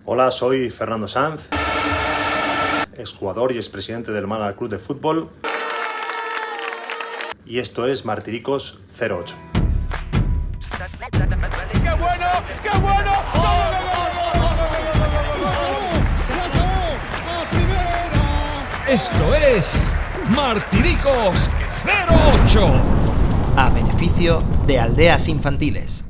Hola, soy Fernando Sanz, exjugador y expresidente del Málaga Club de Fútbol. Y esto es Martiricos 08. ¡Qué bueno! ¡Qué bueno! Esto es Martiricos 08. A beneficio de Aldeas Infantiles.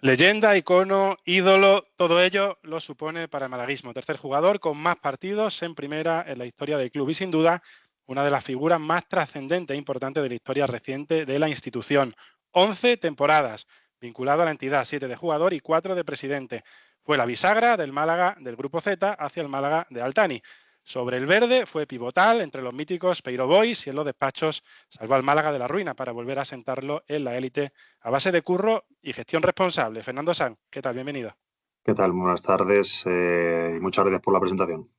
Leyenda, icono, ídolo, todo ello lo supone para el malaguismo. Tercer jugador con más partidos en primera en la historia del club y sin duda una de las figuras más trascendentes e importantes de la historia reciente de la institución. 11 temporadas, vinculado a la entidad, 7 de jugador y 4 de presidente. Fue la bisagra del Málaga del Grupo Z hacia el Málaga de Altani. Sobre el verde fue pivotal entre los míticos Peiro Boys y en los despachos salvó al Málaga de la ruina para volver a sentarlo en la élite a base de curro y gestión responsable. Fernando Sanz, ¿qué tal? Bienvenido. ¿Qué tal? Buenas tardes y muchas gracias por la presentación.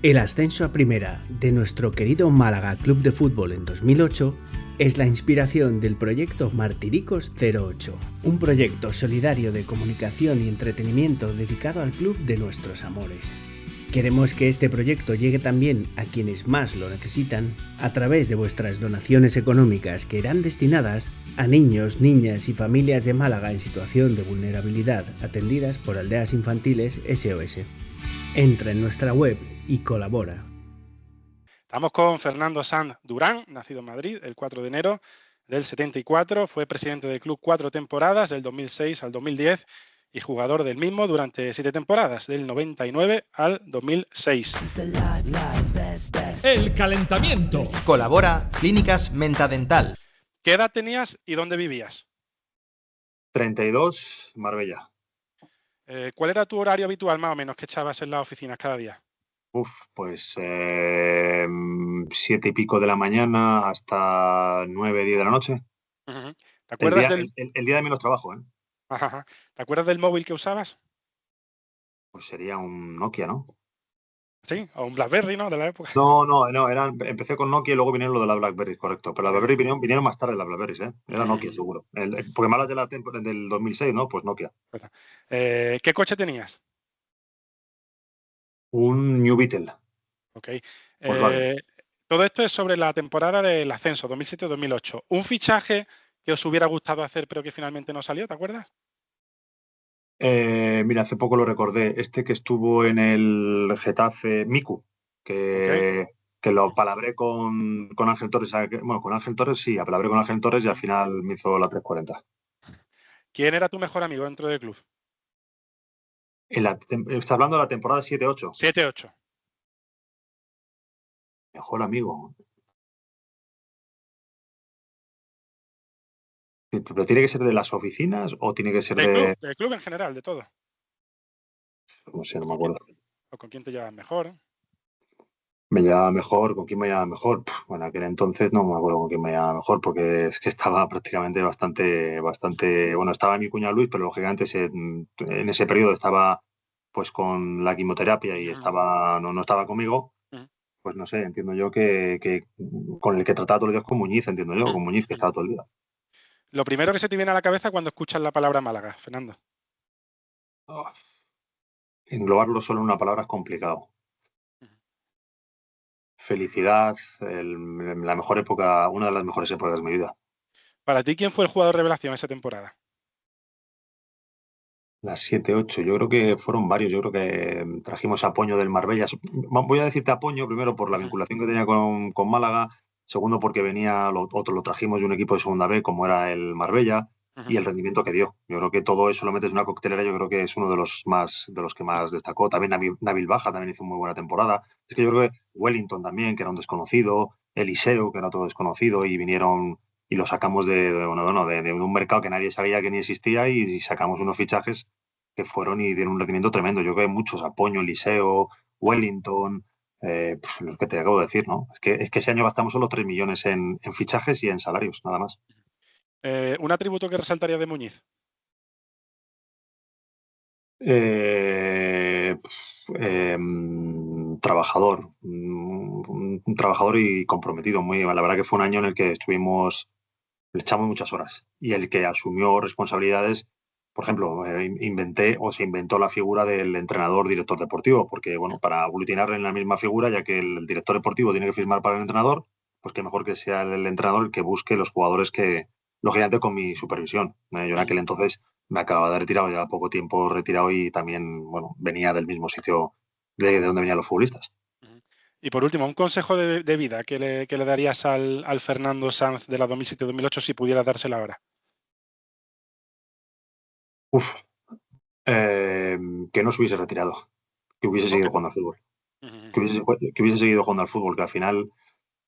El ascenso a primera de nuestro querido Málaga Club de Fútbol en 2008 es la inspiración del proyecto Martiricos 08, un proyecto solidario de comunicación y entretenimiento dedicado al club de nuestros amores. Queremos que este proyecto llegue también a quienes más lo necesitan a través de vuestras donaciones económicas que irán destinadas a niños, niñas y familias de Málaga en situación de vulnerabilidad atendidas por Aldeas Infantiles SOS. Entra en nuestra web y colabora. Estamos con Fernando Sanz Durán, nacido en Madrid el 4 de enero del 74. Fue presidente del club 4 temporadas, del 2006 al 2010, y jugador del mismo durante 7 temporadas, del 99 al 2006. El calentamiento. Colabora Clínicas Mentadental. ¿Qué edad tenías y dónde vivías? 32, Marbella. ¿Cuál era tu horario habitual más o menos que echabas en las oficinas cada día? Pues 7 y pico de la mañana hasta 9, 10 de la noche. Uh-huh. ¿Te acuerdas el día de menos trabajo, ¿eh? Ajá. ¿Te acuerdas del móvil que usabas? Pues sería un Nokia, ¿no? Sí, o un BlackBerry, ¿no? De la época. No, empecé con Nokia y luego vinieron lo de la BlackBerry, correcto. Pero la BlackBerry vinieron más tarde las BlackBerrys, ¿eh? Era Nokia, seguro. Porque malas de del 2006, ¿no? Pues Nokia. ¿Qué coche tenías? Un New Beetle. Ok. Pues vale. Todo esto es sobre la temporada del ascenso, 2007-2008. ¿Un fichaje que os hubiera gustado hacer pero que finalmente no salió, te acuerdas? Mira, hace poco lo recordé. Este que estuvo en el Getafe, Miku, que lo palabré con Ángel Torres. Bueno, con Ángel Torres sí, palabré con Ángel Torres y al final me hizo la 340. ¿Quién era tu mejor amigo dentro del club? Está hablando de la temporada 7-8. 7-8. Mejor amigo. ¿Pero tiene que ser de las oficinas o tiene que ser del club en general, de todo? No sé, no me acuerdo. ¿O con quién te llevas mejor? Me llevaba mejor, ¿con quién me llevaba mejor? Bueno, aquel entonces no me acuerdo con quién me llevaba mejor, porque es que estaba prácticamente bastante, bueno, estaba mi cuñado Luis, pero lógicamente en ese periodo estaba pues con la quimioterapia y no estaba conmigo. Pues no sé, entiendo yo que con el que trataba todos los días con Muñiz, entiendo yo, con Muñiz que estaba todo el día. Lo primero que se te viene a la cabeza cuando escuchas la palabra Málaga, Fernando. Englobarlo solo en una palabra es complicado. Felicidad, la mejor época, una de las mejores épocas de mi vida. Para ti, ¿quién fue el jugador revelación esa temporada? Las 7-8, yo creo que fueron varios. Yo creo que trajimos a Poño del Marbella. Voy a decirte a Poño, primero por la vinculación que tenía con Málaga, segundo porque lo trajimos de un equipo de segunda B como era el Marbella y el rendimiento que dio. Yo creo que todo eso lo metes en una coctelera, yo creo que es uno de los que más destacó. También Nabil Baja también hizo muy buena temporada. Es que yo creo que Wellington también, que era un desconocido, Eliseo, que era otro desconocido, y vinieron y lo sacamos de un mercado que nadie sabía que ni existía y sacamos unos fichajes que fueron y dieron un rendimiento tremendo. Yo creo que hay muchos, Apoño, Eliseo, Wellington, lo que te acabo de decir, ¿no? Es que ese año gastamos solo 3 millones en fichajes y en salarios, nada más. ¿Un atributo que resaltaría de Muñiz? Trabajador, un trabajador y comprometido. La verdad que fue un año en el que le echamos muchas horas y el que asumió responsabilidades por ejemplo, se inventó la figura del entrenador-director deportivo, porque, bueno, para aglutinar en la misma figura, ya que el director deportivo tiene que firmar para el entrenador, pues qué mejor que sea el entrenador el que busque los jugadores que, lógicamente, con mi supervisión. Yo en aquel entonces me acababa de retirar, ya poco tiempo retirado y también, bueno, venía del mismo sitio de donde venían los futbolistas. Y por último, un consejo de vida que le darías al Fernando Sanz de la 2007-2008 si pudieras dársela ahora. Que no se hubiese retirado, que hubiese seguido jugando al fútbol. Que hubiese seguido jugando al fútbol, que al final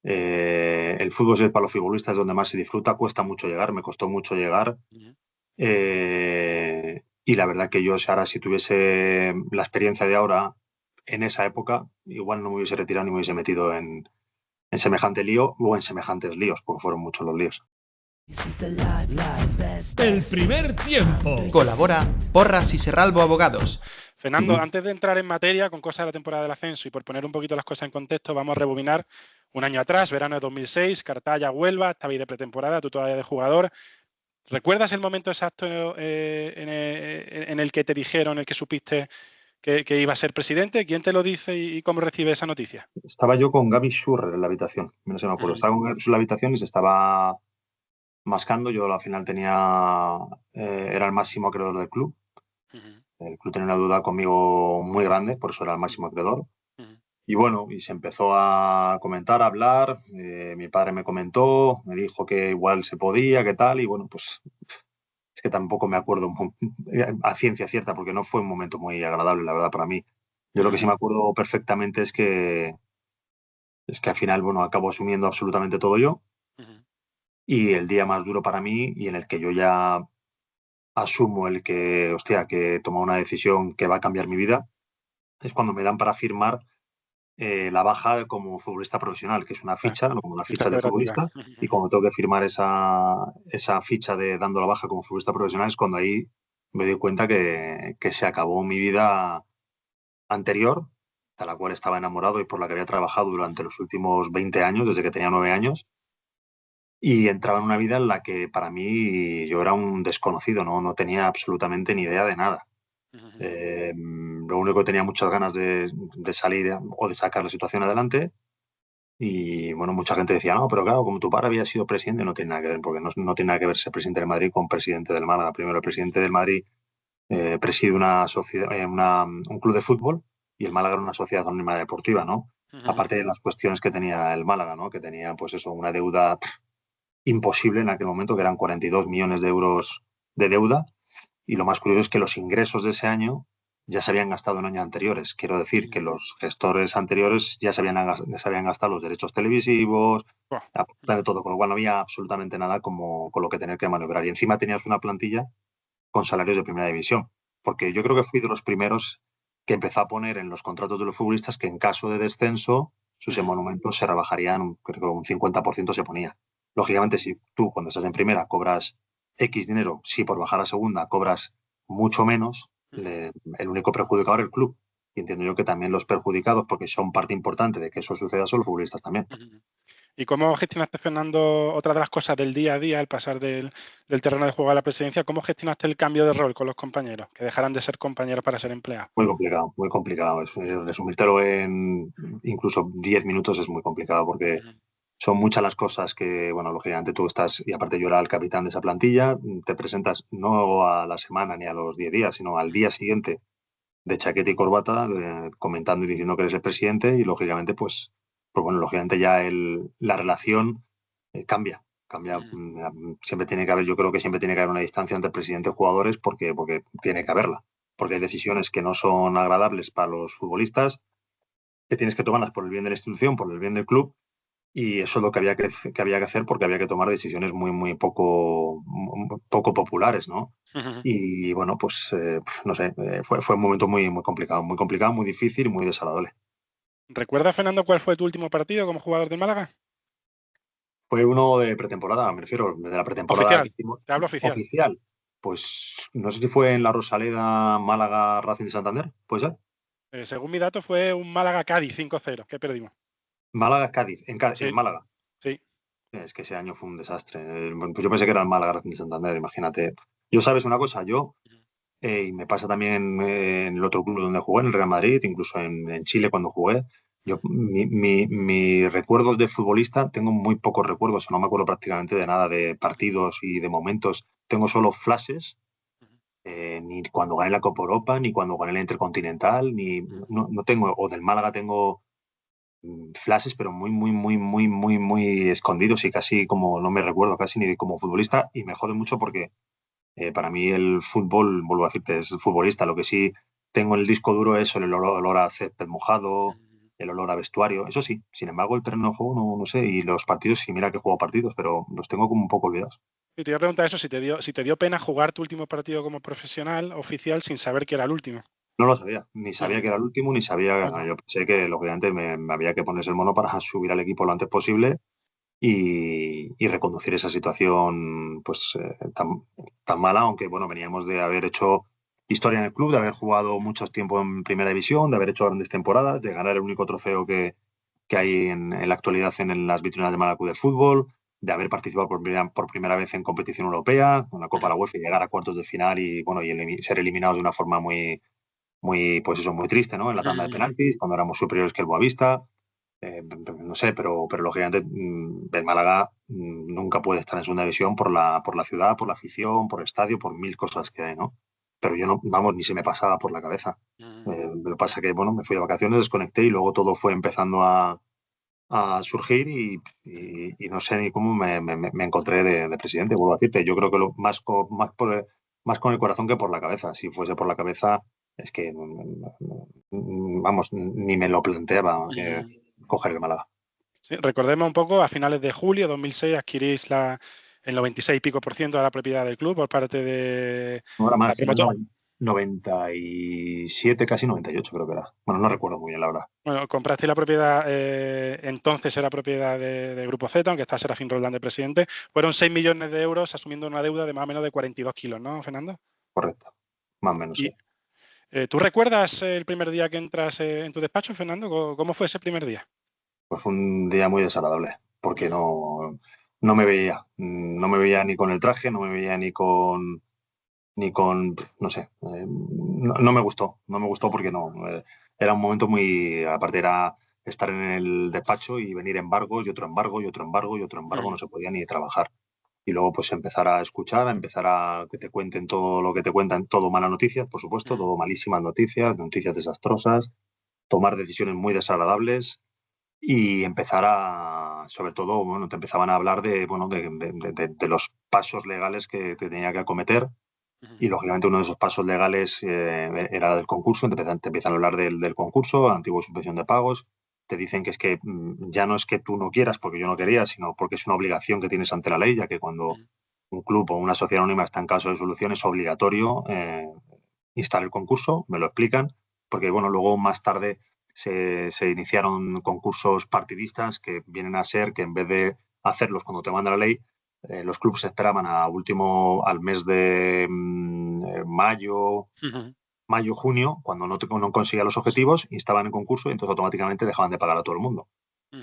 el fútbol es para los futbolistas donde más se disfruta, cuesta mucho llegar, me costó mucho llegar. Y la verdad que yo ahora, si tuviese la experiencia de ahora en esa época, igual no me hubiese retirado ni me hubiese metido en semejante lío o en semejantes líos, porque fueron muchos los líos. El primer tiempo. Colabora Porras y Serralbo Abogados. Fernando, antes de entrar en materia con cosas de la temporada del ascenso y por poner un poquito las cosas en contexto, vamos a rebobinar un año atrás, verano de 2006, Cartaya, Huelva, estabais de pretemporada, tú todavía de jugador. ¿Recuerdas el momento exacto en el que te dijeron, en el que supiste que iba a ser presidente? ¿Quién te lo dice y cómo recibe esa noticia? Estaba yo con Gaby Schurrer en la habitación, no sé, me acuerdo. Estaba con Gaby Schurrer en la habitación y se estaba mascando. Yo al final era el máximo acreedor del club. El club tenía una deuda conmigo muy grande, por eso era el máximo acreedor. Y bueno, y se empezó a comentar, a hablar. Mi padre me comentó, me dijo que igual se podía, que tal, y bueno, pues es que tampoco me acuerdo a ciencia cierta, porque no fue un momento muy agradable, la verdad, para mí. Yo lo que sí me acuerdo perfectamente es que al final, bueno, acabo asumiendo absolutamente todo yo. Y el día más duro para mí y en el que yo ya asumo que he tomado una decisión que va a cambiar mi vida, es cuando me dan para firmar la baja como futbolista profesional, que es una ficha, como una ficha de futbolista, y cuando tengo que firmar esa ficha de dando la baja como futbolista profesional es cuando ahí me doy cuenta que se acabó mi vida anterior, a la cual estaba enamorado y por la que había trabajado durante los últimos 20 años, desde que tenía 9 años, y entraba en una vida en la que para mí yo era un desconocido, no tenía absolutamente ni idea de nada. Lo único que tenía muchas ganas de salir o de sacar la situación adelante. Y bueno, mucha gente decía, no, pero claro, como tu padre había sido presidente, no tiene nada que ver, porque no tiene nada que ver ser presidente del Madrid con presidente del Málaga. Primero, el presidente del Madrid preside una sociedad, un club de fútbol, y el Málaga era una sociedad anónima deportiva, ¿no? Aparte de las cuestiones que tenía el Málaga, ¿no? Que tenía, pues eso, una deuda imposible en aquel momento, que eran 42 millones de euros de deuda. Y lo más curioso es que los ingresos de ese año ya se habían gastado en años anteriores. Quiero decir que los gestores anteriores ya se habían gastado los derechos televisivos, de todo, con lo cual no había absolutamente nada con lo que tener que maniobrar. Y encima tenías una plantilla con salarios de primera división. Porque yo creo que fui de los primeros que empezó a poner en los contratos de los futbolistas que en caso de descenso sus emolumentos se rebajarían, creo que un 50% se ponía. Lógicamente, si tú cuando estás en primera cobras X dinero, si por bajar a segunda cobras mucho menos, el único perjudicado era el club. Y entiendo yo que también los perjudicados, porque son parte importante de que eso suceda, son los futbolistas también. ¿Y cómo gestionaste, Fernando, otra de las cosas del día a día, al pasar del terreno de juego a la presidencia, cómo gestionaste el cambio de rol con los compañeros, que dejaran de ser compañeros para ser empleados? Muy complicado, muy complicado. Resumírtelo en incluso 10 minutos es muy complicado, porque son muchas las cosas que, bueno, lógicamente tú estás, y aparte yo era el capitán de esa plantilla, te presentas no a la semana ni a los 10 días, sino al día siguiente de chaqueta y corbata, comentando y diciendo que eres el presidente, y lógicamente, pues bueno, lógicamente ya la relación cambia. Siempre tiene que haber, yo creo que siempre tiene que haber una distancia entre presidente y jugadores, porque tiene que haberla. Porque hay decisiones que no son agradables para los futbolistas, que tienes que tomarlas por el bien de la institución, por el bien del club. Y eso es lo que había que hacer, porque había que tomar decisiones muy poco populares, ¿no? Y bueno, pues no sé, fue un momento muy complicado, muy difícil y muy desagradable. ¿Recuerdas, Fernando, cuál fue tu último partido como jugador de Málaga? Fue uno de pretemporada, me refiero, de la pretemporada. Oficial, te hablo oficial. Oficial. Pues no sé si fue en la Rosaleda, Málaga, Racing de Santander, ¿puede ser? Según mi dato fue un Málaga-Cádiz 5-0, que perdimos. Málaga-Cádiz, en Málaga. Sí. Es que ese año fue un desastre. Pues yo pensé que era el Málaga Racing de Santander, imagínate. Yo, sabes una cosa, y me pasa también en el otro club donde jugué, en el Real Madrid, incluso en Chile cuando jugué. Mi recuerdos de futbolista, tengo muy pocos recuerdos, no me acuerdo prácticamente de nada de partidos y de momentos. Tengo solo flashes, ni cuando gané la Copa Europa, ni cuando gané la Intercontinental, no tengo, o del Málaga tengo flashes, pero muy escondidos y casi como no me recuerdo casi ni como futbolista, y me jode mucho porque para mí el fútbol, vuelvo a decirte, es futbolista. Lo que sí tengo en el disco duro es el olor a césped mojado, el olor a vestuario. Eso sí, sin embargo, el terreno de juego no sé. Y los partidos, sí, mira que juego partidos, pero los tengo como un poco olvidados. Y te iba a preguntar eso, si te dio pena jugar tu último partido como profesional oficial sin saber que era el último. No lo sabía, ni sabía que era el último, ni sabía. Yo pensé que, lógicamente, me había que ponerse el mono para subir al equipo lo antes posible y reconducir esa situación pues tan mala, aunque bueno, veníamos de haber hecho historia en el club, de haber jugado mucho tiempo en primera división, de haber hecho grandes temporadas, de ganar el único trofeo que hay en la actualidad en las vitrinas de Málaga Club de Fútbol, de haber participado por primera vez en competición europea, con la Copa de la UEFA, y llegar a cuartos de final y bueno, y ser eliminados de una forma muy pues eso, muy triste, ¿no? En la tanda de penaltis, cuando éramos superiores que el Boavista. No sé, pero lógicamente el Málaga nunca puede estar en segunda división por la ciudad, por la afición, por el estadio, por mil cosas que hay, ¿no? Pero yo no, vamos, ni se me pasaba por la cabeza. Lo que pasa es que, bueno, me fui de vacaciones, desconecté y luego todo fue empezando a surgir y no sé ni cómo me encontré de presidente, vuelvo a decirte. Yo creo que más con el corazón que por la cabeza. Si fuese por la cabeza, es que, vamos, ni me lo planteaba coger el Málaga. Sí, recordemos un poco, a finales de julio de 2006 adquirís el 96 y pico % de la propiedad del club por parte de... Ahora más, 97, casi 98 creo que era. Bueno, no recuerdo muy bien la verdad. Bueno, compraste la propiedad, entonces era propiedad de Grupo Z, aunque está Serafín Roldán de presidente. Fueron 6 millones de euros asumiendo una deuda de más o menos de 42 kilos, ¿no, Fernando? Correcto, más o menos, sí. ¿Tú recuerdas el primer día que entras en tu despacho, Fernando? ¿Cómo fue ese primer día? Pues fue un día muy desagradable, porque no me veía. No me veía ni con el traje, no me veía ni con no sé. No me gustó porque no. Era un momento muy... Aparte era estar en el despacho y venir embargos y otro embargo y otro embargo y otro embargo, no se podía ni trabajar. Y luego pues empezar a escuchar, a empezar a que te cuenten todo lo que te cuentan, todo malas noticias, por supuesto, todo malísimas noticias desastrosas, tomar decisiones muy desagradables y empezar sobre todo, bueno, te empezaban a hablar de los pasos legales que tenía que acometer. Y lógicamente uno de esos pasos legales era del concurso. Te empiezan a hablar del concurso, antiguo suspensión de pagos. Te dicen que es que ya no es que tú no quieras porque yo no quería, sino porque es una obligación que tienes ante la ley, ya que cuando un club o una sociedad anónima está en caso de disolución es obligatorio instar el concurso. Me lo explican, porque bueno, luego más tarde se iniciaron concursos partidistas que vienen a ser que en vez de hacerlos cuando te manda la ley, los clubes esperaban al mes de mayo, junio, cuando no conseguían los objetivos, instaban el concurso y entonces automáticamente dejaban de pagar a todo el mundo.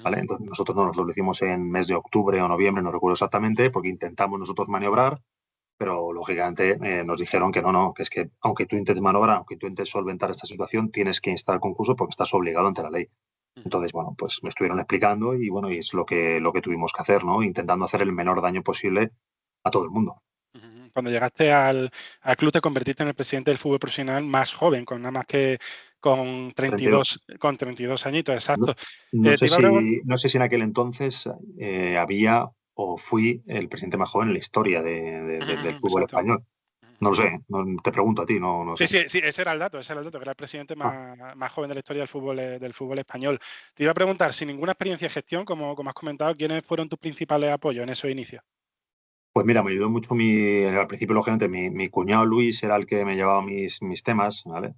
¿Vale? Entonces nosotros nos lo hicimos en mes de octubre o noviembre, no recuerdo exactamente, porque intentamos nosotros maniobrar, pero lógicamente nos dijeron que no, que es que aunque tú intentes maniobrar, aunque tú intentes solventar esta situación, tienes que instar el concurso porque estás obligado ante la ley. Entonces, bueno, pues me estuvieron explicando y bueno, y es lo que tuvimos que hacer, ¿no? Intentando hacer el menor daño posible a todo el mundo. Cuando llegaste al club te convertiste en el presidente del fútbol profesional más joven, con nada más que con 32 añitos, exacto. No sé si en aquel entonces había o fui el presidente más joven en la historia del fútbol español. No lo sé, te pregunto a ti, no sé. Sí, ese era el dato, que era el presidente más joven de la historia del fútbol español. Te iba a preguntar, sin ninguna experiencia de gestión, como has comentado, ¿quiénes fueron tus principales apoyos en esos inicios? Pues mira, me ayudó mucho al principio, lógicamente, mi cuñado Luis era el que me llevaba mis temas, ¿vale?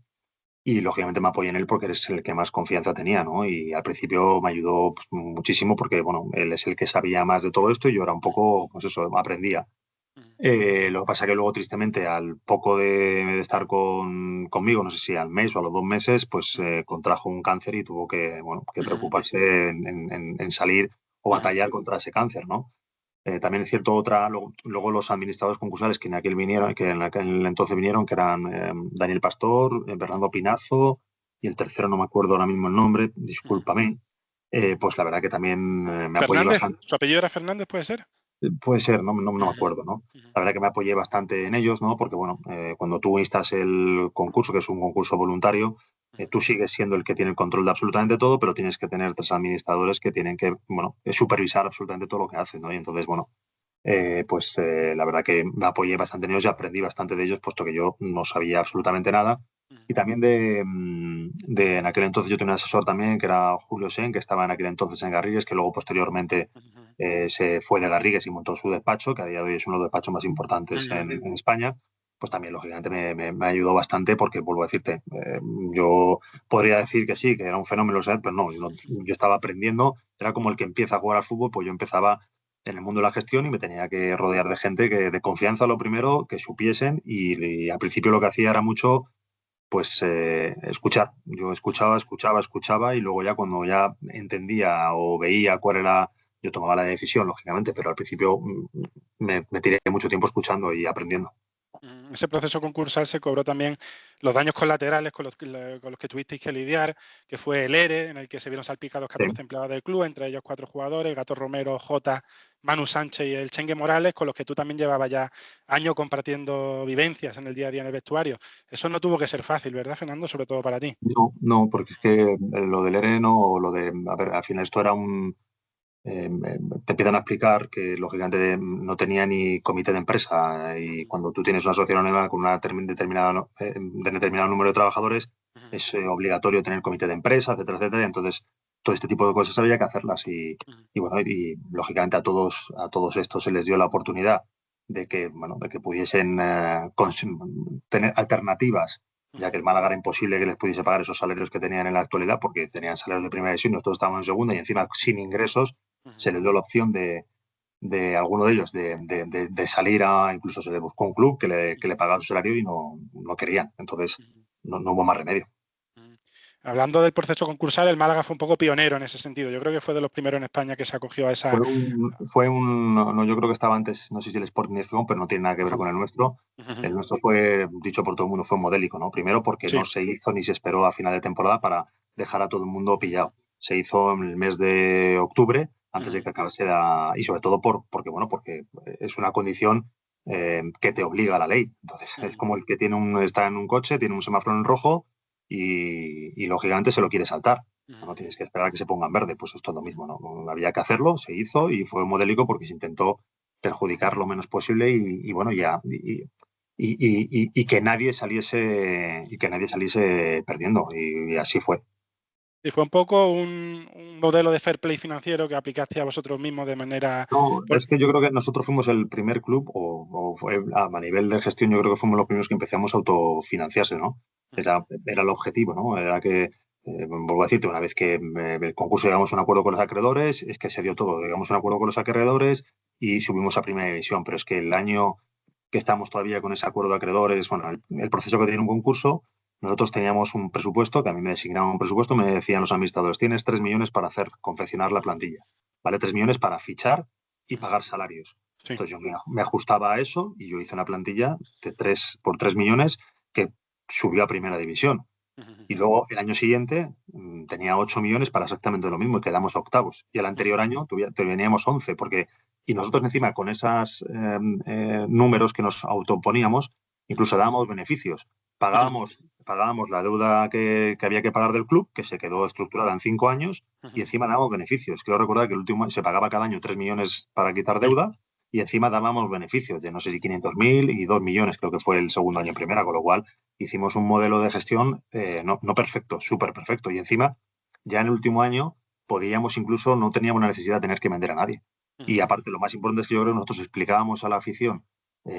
Y lógicamente me apoyé en él porque es el que más confianza tenía, ¿no? Y al principio me ayudó pues, muchísimo porque, bueno, él es el que sabía más de todo esto y yo era un poco, pues eso, aprendía. Lo que pasa que luego, tristemente, al poco de estar conmigo, no sé si al mes o a los 2 meses, pues contrajo un cáncer y tuvo que preocuparse en salir o batallar contra ese cáncer, ¿no? También es cierto luego los administradores concursales que en aquel entonces vinieron, que eran Daniel Pastor, Bernardo Pinazo y el tercero no me acuerdo ahora mismo el nombre, discúlpame. Pues la verdad que también me apoyé bastante. ¿Su apellido era Fernández, puede ser? Puede ser, no me acuerdo, ¿no? La verdad que me apoyé bastante en ellos, ¿no? Porque, bueno, cuando tú instas el concurso, que es un concurso voluntario, tú sigues siendo el que tiene el control de absolutamente todo, pero tienes que tener 3 administradores que tienen que, bueno, supervisar absolutamente todo lo que hacen, ¿no? Y entonces, bueno, la verdad que me apoyé bastante en ellos y aprendí bastante de ellos, puesto que yo no sabía absolutamente nada. Y también en aquel entonces yo tenía un asesor también, que era Julio Sen, que estaba en aquel entonces en Garrigues, que luego posteriormente se fue de Garrigues y montó su despacho, que a día de hoy es uno de los despachos más importantes en España. Pues también, lógicamente, me ayudó bastante porque, vuelvo a decirte, yo podría decir que sí, que era un fenómeno, pero no, yo estaba aprendiendo, era como el que empieza a jugar al fútbol, pues yo empezaba en el mundo de la gestión y me tenía que rodear de gente de confianza, lo primero, que supiesen, y al principio lo que hacía era mucho, pues, escuchar. Yo escuchaba, y luego ya cuando ya entendía o veía cuál era, yo tomaba la decisión, lógicamente, pero al principio me tiré mucho tiempo escuchando y aprendiendo. Ese proceso concursal se cobró también los daños colaterales con los que tuvisteis que lidiar, que fue el ERE, en el que se vieron salpicados 14 empleados del club, entre ellos 4 jugadores, el Gato Romero, Jota, Manu Sánchez y el Chengue Morales, con los que tú también llevabas ya años compartiendo vivencias en el día a día en el vestuario. Eso no tuvo que ser fácil, ¿verdad, Fernando? Sobre todo para ti. No, porque es que lo del ERE a ver, al final esto era te empiezan a explicar que lógicamente no tenía ni comité de empresa, y cuando tú tienes una sociedad anónima con un determinado número de trabajadores es obligatorio tener comité de empresa, etcétera, etcétera. Entonces todo este tipo de cosas había que hacerlas y lógicamente a todos estos se les dio la oportunidad de que pudiesen tener alternativas, ya que el Málaga era imposible que les pudiese pagar esos salarios que tenían en la actualidad, porque tenían salarios de primera división, nosotros estábamos en segunda y encima sin ingresos. Se les dio la opción de alguno de ellos de salir incluso se le buscó un club que le pagaba su salario y no querían. Entonces no hubo más remedio. Hablando del proceso concursal, el Málaga fue un poco pionero en ese sentido. Yo creo que fue de los primeros en España que se acogió a esa... Yo creo que estaba antes, no sé si el Sporting de Gijón, pero no tiene nada que ver con el nuestro. El nuestro fue, dicho por todo el mundo, fue modélico, ¿no? Primero porque no se hizo ni se esperó a final de temporada para dejar a todo el mundo pillado. Se hizo en el mes de octubre, antes de que acabase y sobre todo porque es una condición que te obliga a la ley. Entonces es como el que está en un coche, tiene un semáforo en rojo y lógicamente se lo quiere saltar. No tienes que esperar a que se ponga en verde, pues esto es lo mismo, ¿no? Había que hacerlo, se hizo y fue modélico porque se intentó perjudicar lo menos posible y que nadie saliese perdiendo, y así fue. Y fue un poco un modelo de fair play financiero que aplicaste a vosotros mismos de manera... No, es que yo creo que nosotros fuimos el primer club, o fue a nivel de gestión, yo creo que fuimos los primeros que empezamos a autofinanciarse, ¿no? Era el objetivo, ¿no? Era que, vuelvo a decirte, una vez que el concurso llegamos a un acuerdo con los acreedores, es que se dio todo. Llegamos a un acuerdo con los acreedores y subimos a primera división, pero es que el año que estamos todavía con ese acuerdo de acreedores, el proceso que tiene un concurso, nosotros teníamos un presupuesto, que a mí me designaban un presupuesto, me decían los administradores, tienes 3 millones para confeccionar la plantilla, ¿vale? 3 millones para fichar y pagar salarios. Sí. Entonces yo me ajustaba a eso y yo hice una plantilla por 3 millones que subió a primera división. Y luego el año siguiente tenía 8 millones para exactamente lo mismo y quedamos octavos. Y el anterior año teníamos 11, y nosotros encima con esos números que nos autoponíamos, incluso dábamos beneficios. Pagábamos la deuda que había que pagar del club, que se quedó estructurada en 5 años, y encima dábamos beneficios. Quiero recordar que el último se pagaba cada año 3 millones para quitar deuda, y encima dábamos beneficios de, no sé si 500.000 y 2 millones, creo que fue el segundo año en primera, con lo cual hicimos un modelo de gestión no perfecto, súper perfecto. Y encima, ya en el último año, no teníamos la necesidad de tener que vender a nadie. Y aparte, lo más importante es que yo creo que nosotros explicábamos a la afición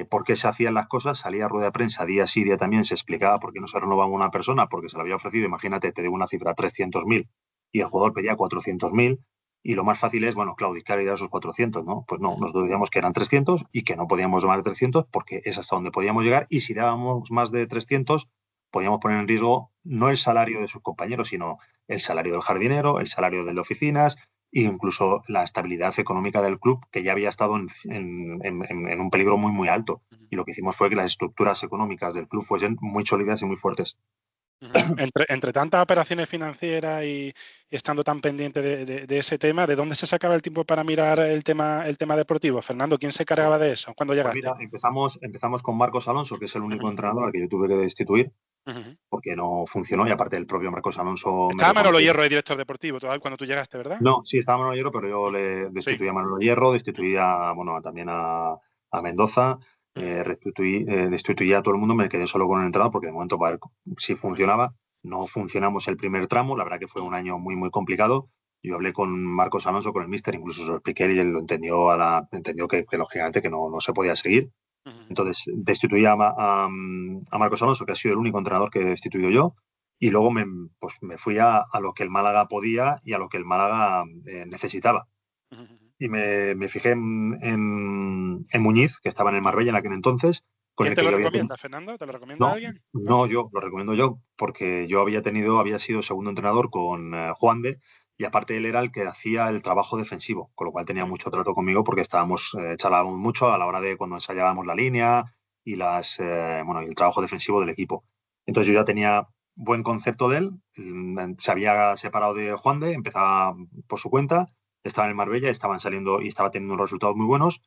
por qué se hacían las cosas, salía a rueda de prensa día sí, día también, se explicaba por qué no se renovaba una persona, porque se le había ofrecido, imagínate, te digo una cifra, 300.000, y el jugador pedía 400.000, y lo más fácil es, claudicar y dar esos 400, ¿no? Pues no, nosotros decíamos que eran 300 y que no podíamos más de 300 porque es hasta donde podíamos llegar, y si dábamos más de 300, podíamos poner en riesgo no el salario de sus compañeros, sino el salario del jardinero, el salario del de oficinas, e incluso la estabilidad económica del club, que ya había estado en un peligro muy, muy alto. Y lo que hicimos fue que las estructuras económicas del club fuesen muy sólidas y muy fuertes. Entre tantas operaciones financieras y estando tan pendiente de ese tema, ¿de dónde se sacaba el tiempo para mirar el tema deportivo? Fernando, ¿quién se cargaba de eso cuando llegaste? Pues mira, empezamos con Marcos Alonso, que es el único entrenador al que yo tuve que destituir, porque no funcionó, y aparte el propio Marcos Alonso... Estaba Manolo Hierro de director deportivo cuando tú llegaste, ¿verdad? No, sí, estaba Manolo Hierro, pero yo le destituí a Manolo Hierro, destituí también a Mendoza, destituí a todo el mundo, me quedé solo con el entrenador, porque de momento para ver si funcionaba. No funcionamos el primer tramo, la verdad que fue un año muy, muy complicado. Yo hablé con Marcos Alonso, con el míster, incluso se lo expliqué y él lo entendió, que lógicamente que no se podía seguir. Entonces destituí a Marcos Alonso, que ha sido el único entrenador que he destituido yo, y luego me fui a lo que el Málaga podía y a lo que el Málaga necesitaba. Y me fijé en Muñiz, que estaba en el Marbella en aquel entonces. ¿Quién te lo recomienda, Fernando? ¿Te lo recomienda alguien? No, yo lo recomiendo yo, porque yo había sido segundo entrenador con Juan de, y aparte él era el que hacía el trabajo defensivo, con lo cual tenía mucho trato conmigo, porque charlábamos mucho a la hora de cuando ensayábamos la línea y el trabajo defensivo del equipo. Entonces yo ya tenía buen concepto de él, se había separado de Juan de, empezaba por su cuenta, estaba en el Marbella, estaban saliendo y estaba teniendo unos resultados muy buenos.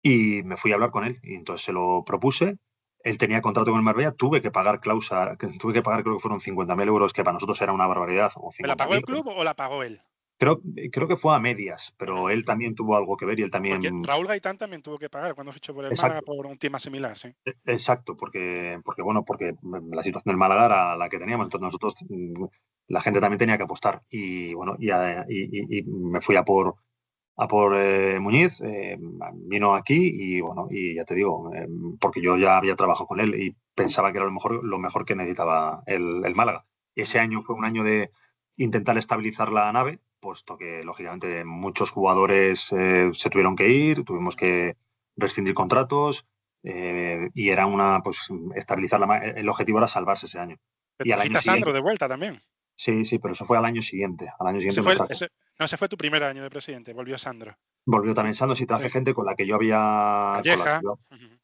Y me fui a hablar con él y entonces se lo propuse. Él tenía contrato con el Marbella, tuve que pagar creo que fueron 50.000 euros, que para nosotros era una barbaridad. ¿La pagó el club o la pagó él? Creo que fue a medias, pero él también tuvo algo que ver y él también... Porque Raúl Gaitán también tuvo que pagar cuando fichó por el Málaga por un tema similar, sí. Exacto, porque la situación del Málaga era la que teníamos, entonces nosotros, la gente también tenía que apostar. Y bueno, y me fui a por Muñiz, vino aquí y ya te digo, porque yo ya había trabajado con él y pensaba que era lo mejor que necesitaba el Málaga. Ese año fue un año de intentar estabilizar la nave, puesto que lógicamente muchos jugadores se tuvieron que ir, tuvimos que rescindir contratos y era estabilizar el objetivo era salvarse ese año. Y al año siguiente, Sandro de vuelta también. Sí, pero eso fue al año siguiente. Ese fue tu primer año de presidente, volvió Sandro. Volvió también Sandro, sí, traje gente con la que yo había...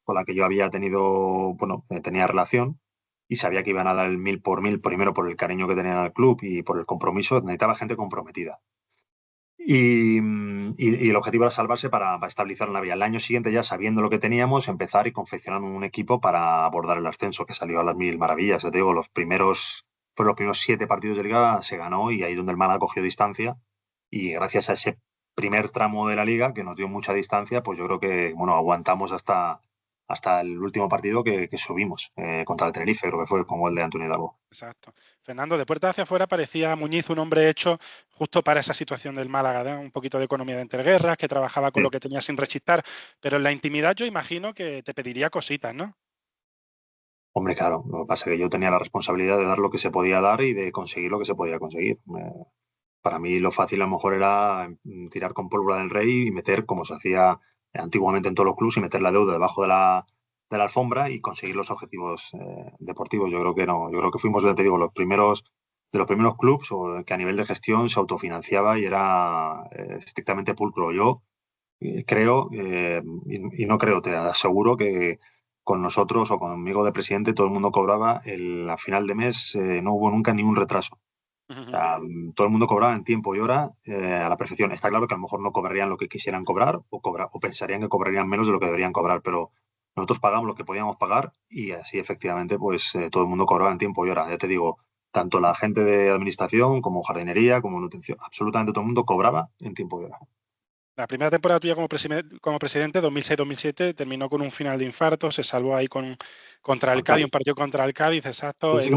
Con la que yo había tenido, tenía relación y sabía que iban a dar el 1000 por 1000, primero por el cariño que tenían al club y por el compromiso. Necesitaba gente comprometida. Y el objetivo era salvarse para estabilizar la vía. El año siguiente, ya sabiendo lo que teníamos, empezar y confeccionar un equipo para abordar el ascenso, que salió a las mil maravillas. Ya te digo, los primeros 7 partidos de Liga se ganó y ahí donde el Málaga cogió distancia. Y gracias a ese primer tramo de la Liga, que nos dio mucha distancia, pues yo creo que aguantamos hasta el último partido que subimos contra el Tenerife, creo que fue con gol de Antonio Hidalgo. Exacto. Fernando, de puertas hacia afuera parecía Muñiz un hombre hecho justo para esa situación del Málaga, ¿no? Un poquito de economía de entreguerras, que trabajaba con lo que tenía sin rechistar, pero en la intimidad yo imagino que te pediría cositas, ¿no? Hombre, claro, lo que pasa es que yo tenía la responsabilidad de dar lo que se podía dar y de conseguir lo que se podía conseguir. Para mí lo fácil a lo mejor era tirar con pólvora del rey y meter, como se hacía antiguamente en todos los clubes, y meter la deuda debajo de la alfombra y conseguir los objetivos deportivos. Yo creo que no. Yo creo que fuimos, ya te digo, los primeros clubes que a nivel de gestión se autofinanciaba y era estrictamente pulcro. Yo creo, y no creo, te aseguro que con nosotros o conmigo de presidente todo el mundo cobraba a final de mes, no hubo nunca ningún retraso. O sea, todo el mundo cobraba en tiempo y hora a la perfección. Está claro que a lo mejor no cobrarían lo que quisieran cobrar o pensarían que cobrarían menos de lo que deberían cobrar, pero nosotros pagamos lo que podíamos pagar y así efectivamente pues todo el mundo cobraba en tiempo y hora. Ya te digo, tanto la gente de administración como jardinería, como nutrición, absolutamente todo el mundo cobraba en tiempo y hora. La primera temporada tuya como presidente, 2006-2007, terminó con un final de infarto, se salvó ahí contra el Cádiz, un partido contra el Cádiz, exacto, sí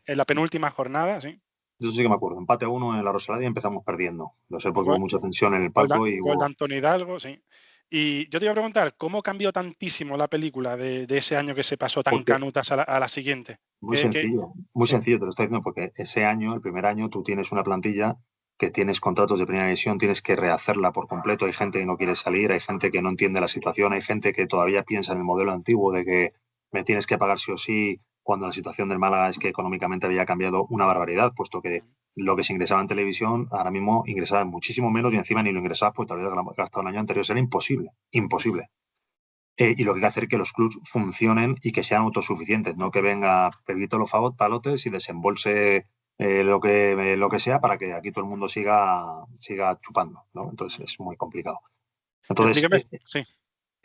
en la penúltima jornada, sí. Eso sí que me acuerdo. Empate a 1 en la Rosaleda y empezamos perdiendo. Lo sé porque hubo mucha tensión en el palco. Gol de Antonio Hidalgo, sí. Y yo te iba a preguntar, ¿cómo cambió tantísimo la película de ese año que se pasó tan canutas a la siguiente? Muy sencillo, te lo estoy diciendo, porque ese año, el primer año, tú tienes una plantilla que tienes contratos de primera división, tienes que rehacerla por completo. Hay gente que no quiere salir, hay gente que no entiende la situación, hay gente que todavía piensa en el modelo antiguo de que me tienes que pagar sí o sí, cuando la situación del Málaga es que económicamente había cambiado una barbaridad, puesto que lo que se ingresaba en televisión, ahora mismo ingresaba muchísimo menos y encima ni lo ingresabas pues te habías gastado el año anterior. Era imposible. Y lo que hay que hacer es que los clubs funcionen y que sean autosuficientes, no que venga Pepito los palotes y desembolse lo que sea para que aquí todo el mundo siga chupando, ¿no? Entonces es muy complicado. Entonces, sí.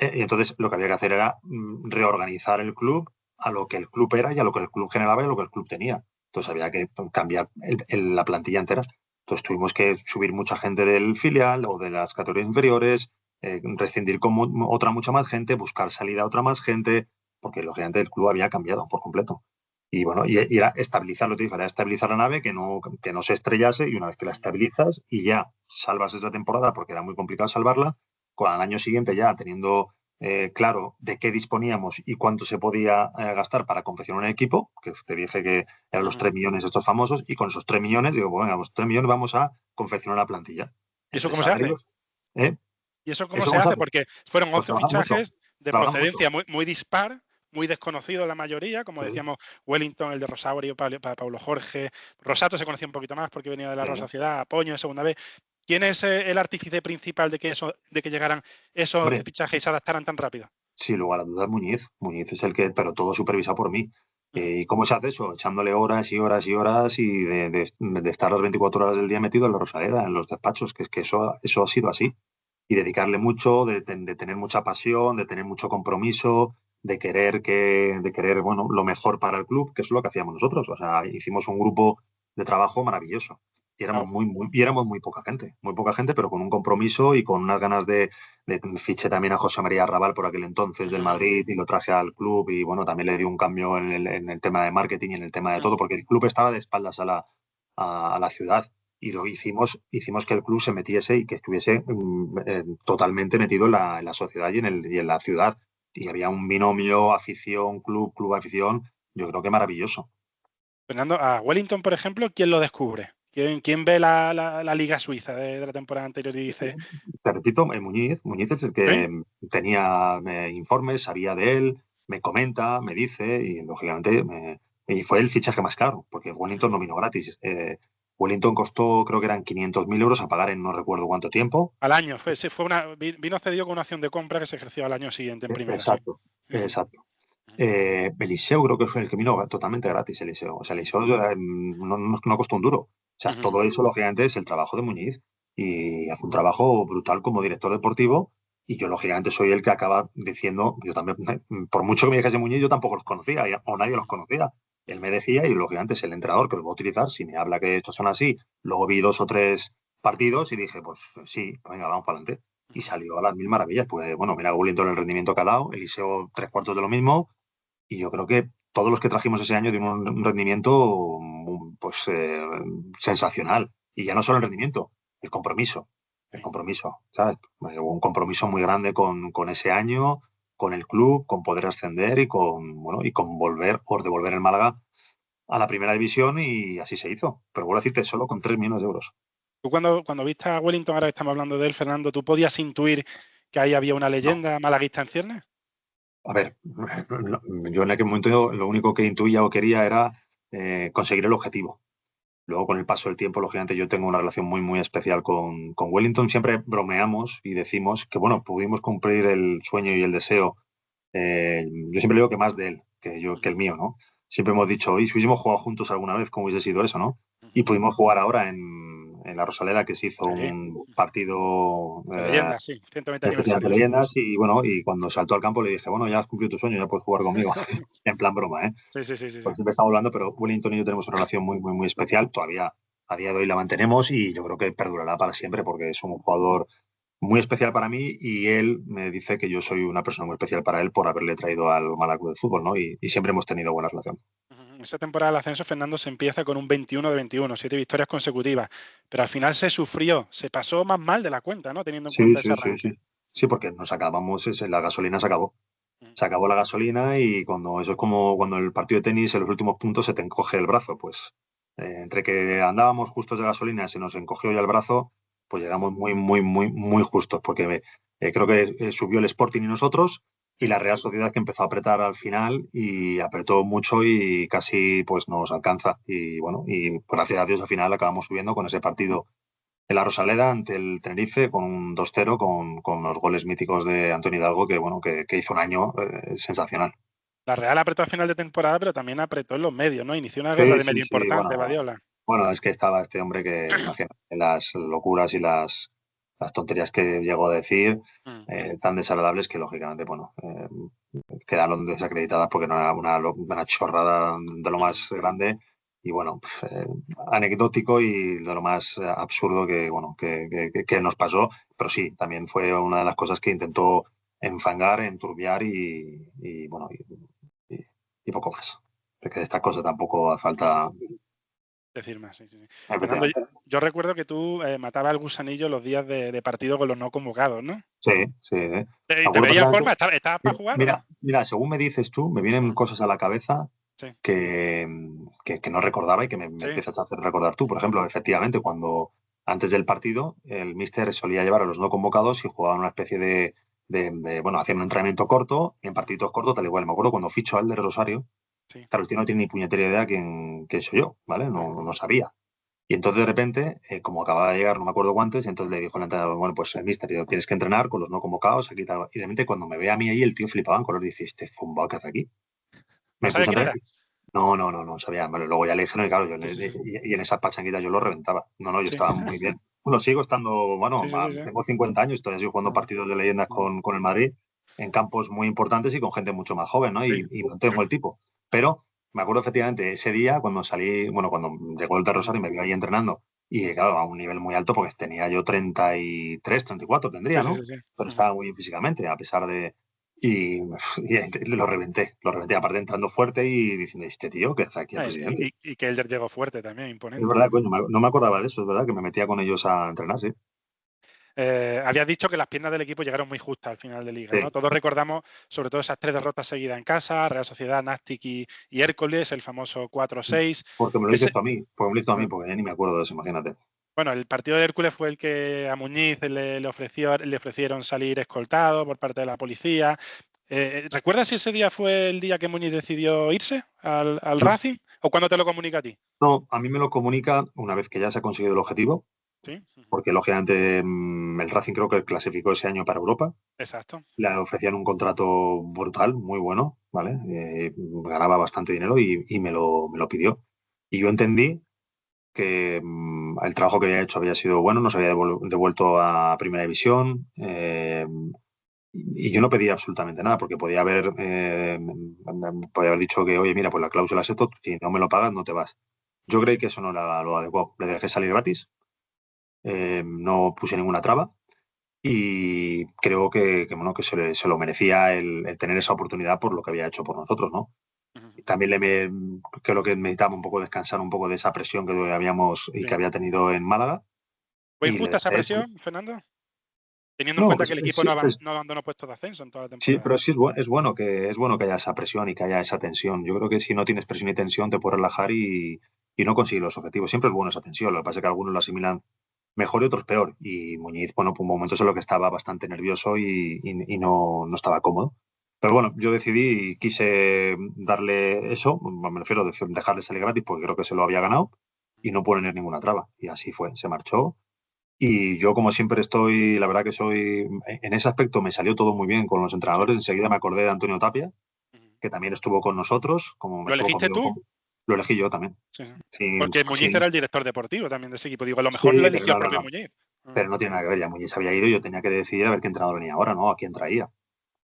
Y entonces lo que había que hacer era reorganizar el club a lo que el club era y a lo que el club generaba y a lo que el club tenía. Entonces había que cambiar la plantilla entera. Entonces tuvimos que subir mucha gente del filial o de las categorías inferiores, rescindir con otra mucha más gente, buscar salida a otra más gente, porque lógicamente el club había cambiado por completo. Y bueno, y era estabilizar, lo que te dije, era estabilizar la nave, que no se estrellase, y una vez que la estabilizas y ya salvas esa temporada, porque era muy complicado salvarla, con el año siguiente ya teniendo claro de qué disponíamos y cuánto se podía gastar para confeccionar un equipo, que te dije que eran los 3 millones estos famosos, y con esos 3 millones, digo, bueno, los 3 millones vamos a confeccionar la plantilla. ¿Y eso cómo se hace? ¿Y eso cómo se hace? Porque fueron 11 fichajes de procedencia muy dispar, muy desconocido la mayoría, como decíamos, Wellington, el de Rosario, para Paulo Jorge, Rosato se conocía un poquito más porque venía de la Real Sociedad, Apoño de segunda vez. ¿Quién es el artífice principal de que llegaran esos fichajes y se adaptaran tan rápido? Sin lugar a dudas, Muñiz. Muñiz es el que, pero todo supervisado por mí. ¿Y cómo se hace eso? Echándole horas y horas y horas y de estar las 24 horas del día metido en la Rosaleda, en los despachos, que es que eso ha sido así. Y dedicarle mucho, de tener mucha pasión, de tener mucho compromiso, de querer bueno, lo mejor para el club, que es lo que hacíamos nosotros. O sea, hicimos un grupo de trabajo maravilloso. Y éramos muy poca gente, pero con un compromiso y con unas ganas de fiché también a José María Arrabal por aquel entonces del Madrid y lo traje al club y bueno, también le dio un cambio en el tema de marketing y en el tema de todo, porque el club estaba de espaldas a la ciudad y lo hicimos que el club se metiese y que estuviese totalmente metido en la sociedad y en la ciudad. Y había un binomio afición, club, afición, yo creo que maravilloso. Fernando, a Wellington, por ejemplo, ¿quién lo descubre? ¿Quién ve la Liga Suiza de la temporada anterior y dice...? Te repito, Muñiz es el que tenía informes, sabía de él, me comenta, me dice y lógicamente y fue el fichaje más caro, porque Wellington no vino gratis. Wellington costó, creo que eran 500.000 euros a pagar en no recuerdo cuánto tiempo. Al año, vino cedido con una opción de compra que se ejerció al año siguiente en primera. Exacto. Eliseo creo que fue el que vino totalmente gratis, Eliseo. O sea, Eliseo no costó un duro. O sea, todo eso, lógicamente, es el trabajo de Muñiz y hace un trabajo brutal como director deportivo y yo, lógicamente, soy el que acaba diciendo, yo también, por mucho que me dijese Muñiz, yo tampoco los conocía o nadie los conocía. Él me decía y, lógicamente, es el entrenador que los va a utilizar. Si me habla que estos son así, luego vi 2 o 3 partidos y dije, pues sí, venga, vamos para adelante. Y salió a las mil maravillas. Pues bueno, mira, Wellington el rendimiento que ha dado, Eliseo 3/4 de lo mismo. Y yo creo que todos los que trajimos ese año dieron un rendimiento pues sensacional. Y ya no solo el rendimiento, el compromiso, ¿sabes? Hubo un compromiso muy grande con ese año, con el club, con poder ascender y con devolver el Málaga a la primera división y así se hizo. Pero vuelvo a decirte, solo con 3 millones de euros. Tú cuando viste a Wellington, ahora que estamos hablando de él, Fernando, ¿tú podías intuir que ahí había una leyenda malaguista en ciernes? A ver, yo en aquel momento lo único que intuía o quería era conseguir el objetivo. Luego, con el paso del tiempo, lógicamente, yo tengo una relación muy, muy especial con Wellington. Siempre bromeamos y decimos que, bueno, pudimos cumplir el sueño y el deseo. Yo siempre digo que más de él que el mío, ¿no? Siempre hemos dicho, si hubiésemos jugado juntos alguna vez, ¿cómo hubiese sido eso, no? Y pudimos jugar ahora en la Rosaleda, que se hizo un partido de leyendas, 120 de leyendas, y bueno, y cuando saltó al campo le dije, bueno, ya has cumplido tu sueño, ya puedes jugar conmigo. En plan broma, ¿eh? Sí. Pues siempre estamos hablando, pero Wellington y yo tenemos una relación muy, muy, muy especial. Todavía a día de hoy la mantenemos y yo creo que perdurará para siempre porque es un jugador muy especial para mí y él me dice que yo soy una persona muy especial para él por haberle traído al Málaga Club de Fútbol, ¿no? Y siempre hemos tenido buena relación. Esa temporada del ascenso, Fernando, se empieza con un 21 de 21, 7 victorias consecutivas, pero al final se pasó más mal de la cuenta, ¿no? Teniendo en cuenta ese arranque. Sí, porque nos acabamos, la gasolina se acabó. Se acabó la gasolina y eso es como cuando el partido de tenis en los últimos puntos se te encoge el brazo, pues entre que andábamos justos de gasolina y se nos encogió ya el brazo, pues llegamos muy, muy, muy, muy justos, porque creo que subió el Sporting y nosotros, y la Real Sociedad que empezó a apretar al final y apretó mucho y casi pues nos alcanza. Y bueno, y gracias a Dios al final acabamos subiendo con ese partido en la Rosaleda ante el Tenerife con un 2-0 con los goles míticos de Antonio Hidalgo que bueno que hizo un año sensacional. La Real apretó a final de temporada, pero también apretó en los medios, ¿no? Inició una guerra de medio importante, Badiola. Bueno, es que estaba este hombre que, imagínate, las locuras y las tonterías que llegó a decir, tan desagradables que, lógicamente, bueno, quedaron desacreditadas porque no era una chorrada de lo más grande y, bueno, anecdótico y de lo más absurdo que, bueno, que nos pasó. Pero sí, también fue una de las cosas que intentó enfangar, enturbiar y bueno, y poco más. Porque de esta cosa tampoco hace falta decir más. Sí. Fernando, yo recuerdo que tú matabas el gusanillo los días de partido con los no convocados, ¿no? Sí. ¿Te veías forma? ¿Estabas para jugar? Mira, según me dices tú, me vienen cosas a la cabeza que no recordaba y que me empiezas a hacer recordar tú. Por ejemplo, efectivamente, cuando antes del partido el míster solía llevar a los no convocados y jugaban una especie de bueno, hacían un entrenamiento corto y en partidos cortos, tal igual. Me acuerdo cuando fichó al de Rosario, claro, el tío no tiene ni puñetera idea quién soy yo, ¿vale? No sabía. Y entonces de repente, como acababa de llegar, no me acuerdo cuántos, y entonces le dijo al entrenador, bueno, pues el míster, tienes que entrenar con los no convocados, aquí tal. Y de repente cuando me ve a mí ahí, el tío flipaba en color, dice, este zumbao que hace aquí. ¿No sabía quién era? No sabía. Bueno, luego ya le dijeron, y claro, y en esas pachanguitas yo lo reventaba. No, yo estaba muy bien. Bueno, sigo estando, bueno, tengo 50 años, todavía sigo jugando partidos de leyendas con el Madrid en campos muy importantes y con gente mucho más joven, ¿no? Y no tengo el tipo. Pero me acuerdo efectivamente ese día cuando salí, bueno, cuando llegó el de Rosario y me vi ahí entrenando y claro, a un nivel muy alto porque tenía yo 33, 34 tendría, ¿no? Pero estaba muy bien físicamente, a pesar de... Y lo reventé, aparte entrando fuerte y diciendo, este tío, ¿qué hace aquí el presidente? Y que él llegó fuerte también, imponente. Es verdad, coño, no me acordaba de eso, es verdad, que me metía con ellos a entrenar, sí. Habías dicho que las piernas del equipo llegaron muy justas al final de liga, ¿no? Todos recordamos sobre todo esas 3 derrotas seguidas en casa, Real Sociedad, Nastic y Hércules, el famoso 4-6. Porque me lo dices tú a mí, porque ya ni me acuerdo de eso, imagínate. Bueno, el partido de Hércules fue el que a Muñiz le ofrecieron salir escoltado por parte de la policía. ¿Recuerdas si ese día fue el día que Muñiz decidió irse al Racing? ¿O cuándo te lo comunica a ti? No, a mí me lo comunica una vez que ya se ha conseguido el objetivo. Sí. Porque lógicamente el Racing creo que clasificó ese año para Europa. Exacto. Le ofrecían un contrato brutal, muy bueno, ¿vale? Ganaba bastante dinero y me lo pidió. Y yo entendí que el trabajo que había hecho había sido bueno, nos había devuelto a Primera División y yo no pedía absolutamente nada porque podía haber dicho que, oye, mira, pues la cláusula es esto, si no me lo pagas no te vas. Yo creí que eso no era lo adecuado. Le dejé salir gratis. No puse ninguna traba y creo que se lo merecía el tener esa oportunidad por lo que había hecho por nosotros, ¿no? Y también creo que necesitaba un poco descansar un poco de esa presión que habíamos y que había tenido en Málaga. ¿Fue injusta esa presión, Fernando? Teniendo en cuenta que el equipo no abandonó puestos de ascenso en toda la temporada. Sí, pero sí es bueno que haya esa presión y que haya esa tensión. Yo creo que si no tienes presión y tensión te puedes relajar y no consigues los objetivos. Siempre es bueno esa tensión. Lo que pasa es que algunos lo asimilan mejor y otros peor. Y Muñiz, bueno, por momentos en lo que estaba bastante nervioso y no estaba cómodo. Pero bueno, yo decidí y quise darle eso, me refiero a dejarle salir gratis porque creo que se lo había ganado y no poner ninguna traba. Y así fue, se marchó. Y yo, como siempre la verdad que en ese aspecto me salió todo muy bien con los entrenadores. Enseguida me acordé de Antonio Tapia, que también estuvo con nosotros. ¿Lo elegiste tú? Lo elegí yo también. Sí. Porque Muñiz era el director deportivo también de ese equipo. Digo, a lo mejor lo eligió el propio Muñiz. Pero no tiene nada que ver, ya Muñiz había ido y yo tenía que decidir a ver qué entrenador venía ahora, ¿no? A quién traía.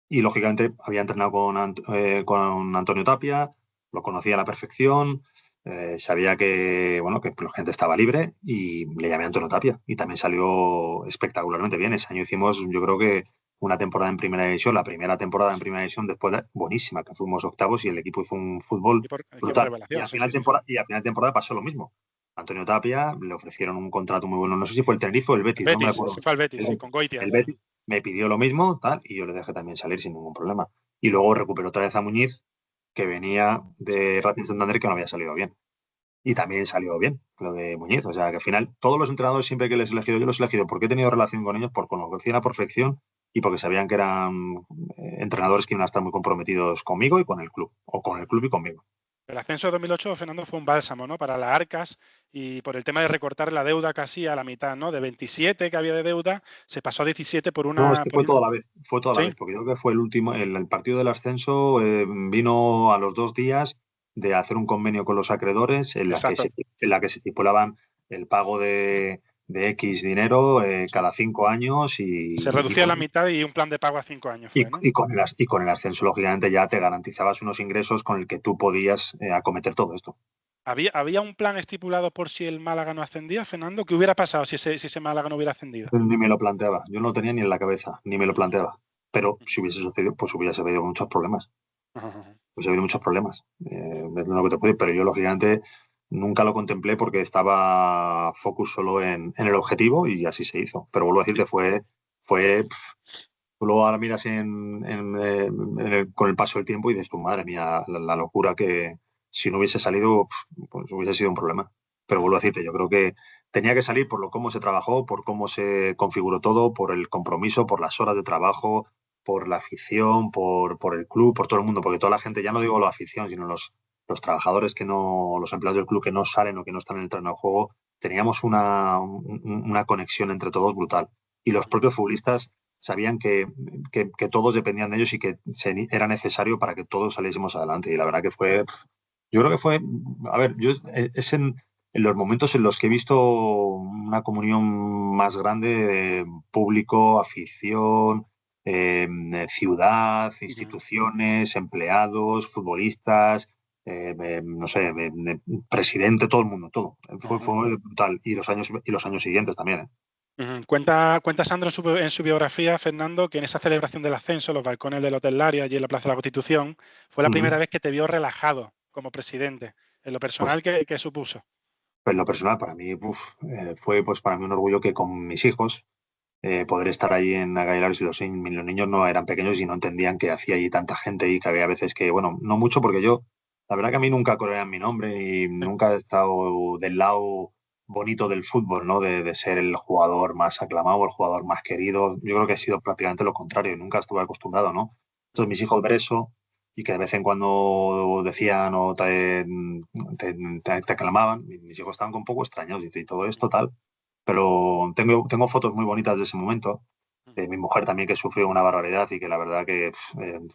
Y lógicamente había entrenado con Antonio Tapia, lo conocía a la perfección, sabía que la gente estaba libre y le llamé a Antonio Tapia y también salió espectacularmente bien. Ese año hicimos, yo creo que una temporada en Primera División, la primera temporada en Primera División después buenísima, que fuimos octavos y el equipo hizo un fútbol brutal. Y a final de temporada pasó lo mismo. Antonio Tapia le ofrecieron un contrato muy bueno, no sé si fue el Tenerife o el Betis, no me acuerdo. Se fue al Betis, sí, con Goitia. El Betis me pidió lo mismo, tal, y yo le dejé también salir sin ningún problema. Y luego recuperó otra vez a Muñiz, que venía de Racing Santander, que no había salido bien. Y también salió bien lo de Muñiz. O sea, que al final, todos los entrenadores siempre que les he elegido, yo los he elegido porque he tenido relación con ellos, porque conocían a perfección y porque sabían que eran entrenadores que iban a estar muy comprometidos conmigo y con el club, o con el club y conmigo. El ascenso de 2008, Fernando, fue un bálsamo, ¿no?, para las arcas, y por el tema de recortar la deuda casi a la mitad, ¿no? De 27 que había de deuda, se pasó a 17 por una... No, es que fue toda la vez, ¿Sí? porque yo creo que fue el último, el partido del ascenso vino a los 2 días de hacer un convenio con los acreedores en la que se estipulaban el pago de X dinero cada 5 años y... Se reducía a la mitad y un plan de pago a 5 años fue, ¿no? Y con el ascenso, lógicamente, ya te garantizabas unos ingresos con el que tú podías acometer todo esto. ¿Había un plan estipulado por si el Málaga no ascendía, Fernando? ¿Qué hubiera pasado si ese Málaga no hubiera ascendido? Ni me lo planteaba, yo no lo tenía ni en la cabeza, ni me lo planteaba. Pero si hubiese sucedido, pues hubiese habido muchos problemas. Pues ha habido muchos problemas. Es lo que te puedo decir, pero yo, lógicamente, nunca lo contemplé porque estaba focus solo en el objetivo y así se hizo. Pero vuelvo a decirte, luego ahora miras con el paso del tiempo y dices, tu madre mía, la locura que si no hubiese salido, pues hubiese sido un problema. Pero vuelvo a decirte, yo creo que tenía que salir por cómo se trabajó, por cómo se configuró todo, por el compromiso, por las horas de trabajo, por la afición, por el club, por todo el mundo, porque toda la gente, ya no digo la afición, sino los trabajadores los empleados del club que no salen o que no están en el terreno de juego, teníamos una conexión entre todos brutal. Y los propios futbolistas sabían que todos dependían de ellos y que era necesario para que todos saliésemos adelante. Y la verdad que yo creo que fue, a ver, es en los momentos en los que he visto una comunión más grande de público, afición, ciudad, instituciones, empleados, futbolistas, no sé, presidente, todo el mundo, todo. Fue brutal. Y los años siguientes también. Cuenta Sandro en su biografía, Fernando, que en esa celebración del ascenso, los balcones del Hotel Lario, allí en la Plaza de la Constitución, fue la primera vez que te vio relajado como presidente. En lo personal, ¿qué supuso? Pues en lo personal, para mí fue para mí un orgullo que con mis hijos poder estar ahí en Agailarios y los niños no eran pequeños y no entendían que hacía allí tanta gente y que había veces que, bueno, no mucho porque la verdad que a mí nunca corean mi nombre y nunca he estado del lado bonito del fútbol, ¿no? De ser el jugador más aclamado, el jugador más querido. Yo creo que he sido prácticamente lo contrario, nunca estuve acostumbrado, ¿no? Entonces mis hijos ver eso y que de vez en cuando decían o te aclamaban, mis hijos estaban un poco extrañados y todo esto tal. Pero tengo fotos muy bonitas de ese momento. Mi mujer también, que sufrió una barbaridad y que la verdad que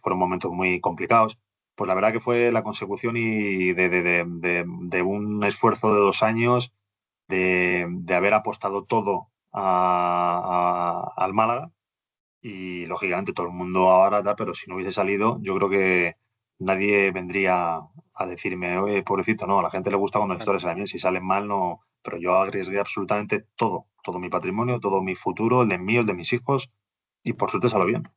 fueron momentos muy complicados. Pues la verdad que fue la consecución y de un esfuerzo de 2 años de haber apostado todo al Málaga y lógicamente todo el mundo ahora da, pero si no hubiese salido yo creo que nadie vendría a decirme, oye, pobrecito, no, a la gente le gusta cuando las historias salen bien, si salen mal no, pero yo arriesgué absolutamente todo mi patrimonio, todo mi futuro, el de mí, el de mis hijos y por suerte salió bien.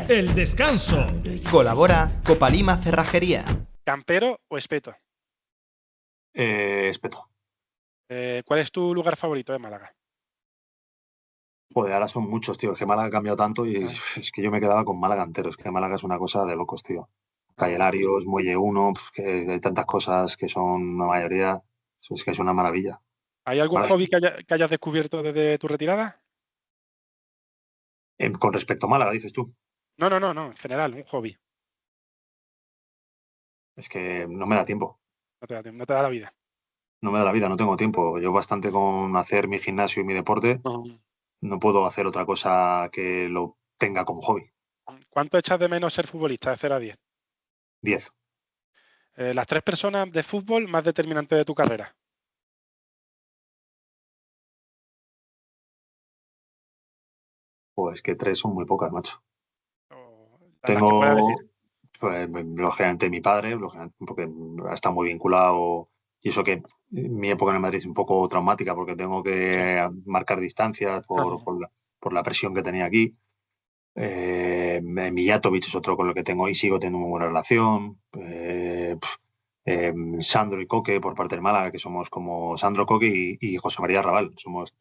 El descanso. Colabora Copa Lima Cerrajería. ¿Campero o espeto? Espeto. ¿Cuál es tu lugar favorito de Málaga? Joder, ahora son muchos, tío. Es que Málaga ha cambiado tanto y es que yo me quedaba con Málaga entero. Es que Málaga es una cosa de locos, tío. Calle Larios, Muelle 1, que hay tantas cosas que son la mayoría. Es que es una maravilla. ¿Hay algún hobby que hayas descubierto desde tu retirada? Con respecto a Málaga, dices tú. No, en general, un hobby. Es que no me da tiempo. No te da la vida. No me da la vida, no tengo tiempo. Yo bastante con hacer mi gimnasio y mi deporte. No puedo hacer otra cosa que lo tenga como hobby. ¿Cuánto echas de menos ser futbolista de 0 a 10? 10. Las 3 personas de fútbol más determinantes de tu carrera. Pues que 3 son muy pocas, macho. Tengo, pues, lógicamente, mi padre, porque está muy vinculado. Y eso que mi época en el Madrid es un poco traumática porque tengo que marcar distancias por la presión que tenía aquí. Mijatovic es otro con el que tengo y sigo teniendo una buena relación. Sandro y Coque por parte del Málaga, que somos como Sandro, Coque y José María Raval. Somos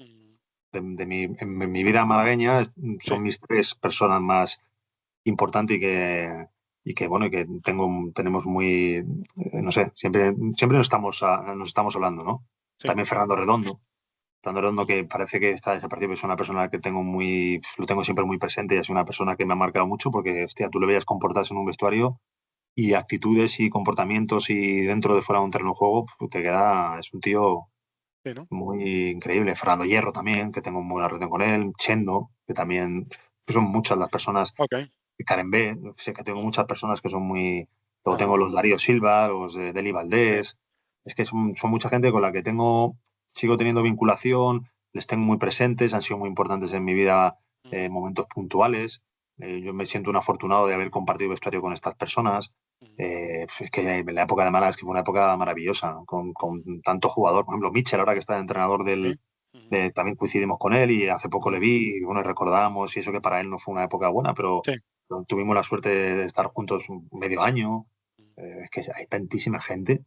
en mi vida malagueña, son mis 3 personas más importantes y que bueno, que tenemos muy, no sé, siempre nos estamos hablando, ¿no? Sí. También Fernando Redondo. Fernando Redondo, que parece que está desaparecido, pero es una persona que lo tengo siempre muy presente y es una persona que me ha marcado mucho porque, hostia, tú le veías comportarse en un vestuario y actitudes y comportamientos y dentro de fuera de un terreno de juego, es un tío Sí, ¿no? muy increíble. Fernando Hierro también, que tengo muy buena relación con él. Chendo, que también son muchas las personas. Ok. Karen B, sé que tengo muchas personas que son muy... Luego Ajá. tengo los Darío Silva, los Deli Valdés. Es que son mucha gente con la que sigo teniendo vinculación, les tengo muy presentes, han sido muy importantes en mi vida en momentos puntuales. Yo me siento un afortunado de haber compartido vestuario con estas personas. Es que en la época de Málaga es que fue una época maravillosa, con tanto jugador. Por ejemplo, Mitchell, ahora que está de entrenador también coincidimos con él y hace poco le vi y bueno, recordamos y eso que para él no fue una época buena, pero Sí. tuvimos la suerte de estar juntos medio año. Es que hay tantísima gente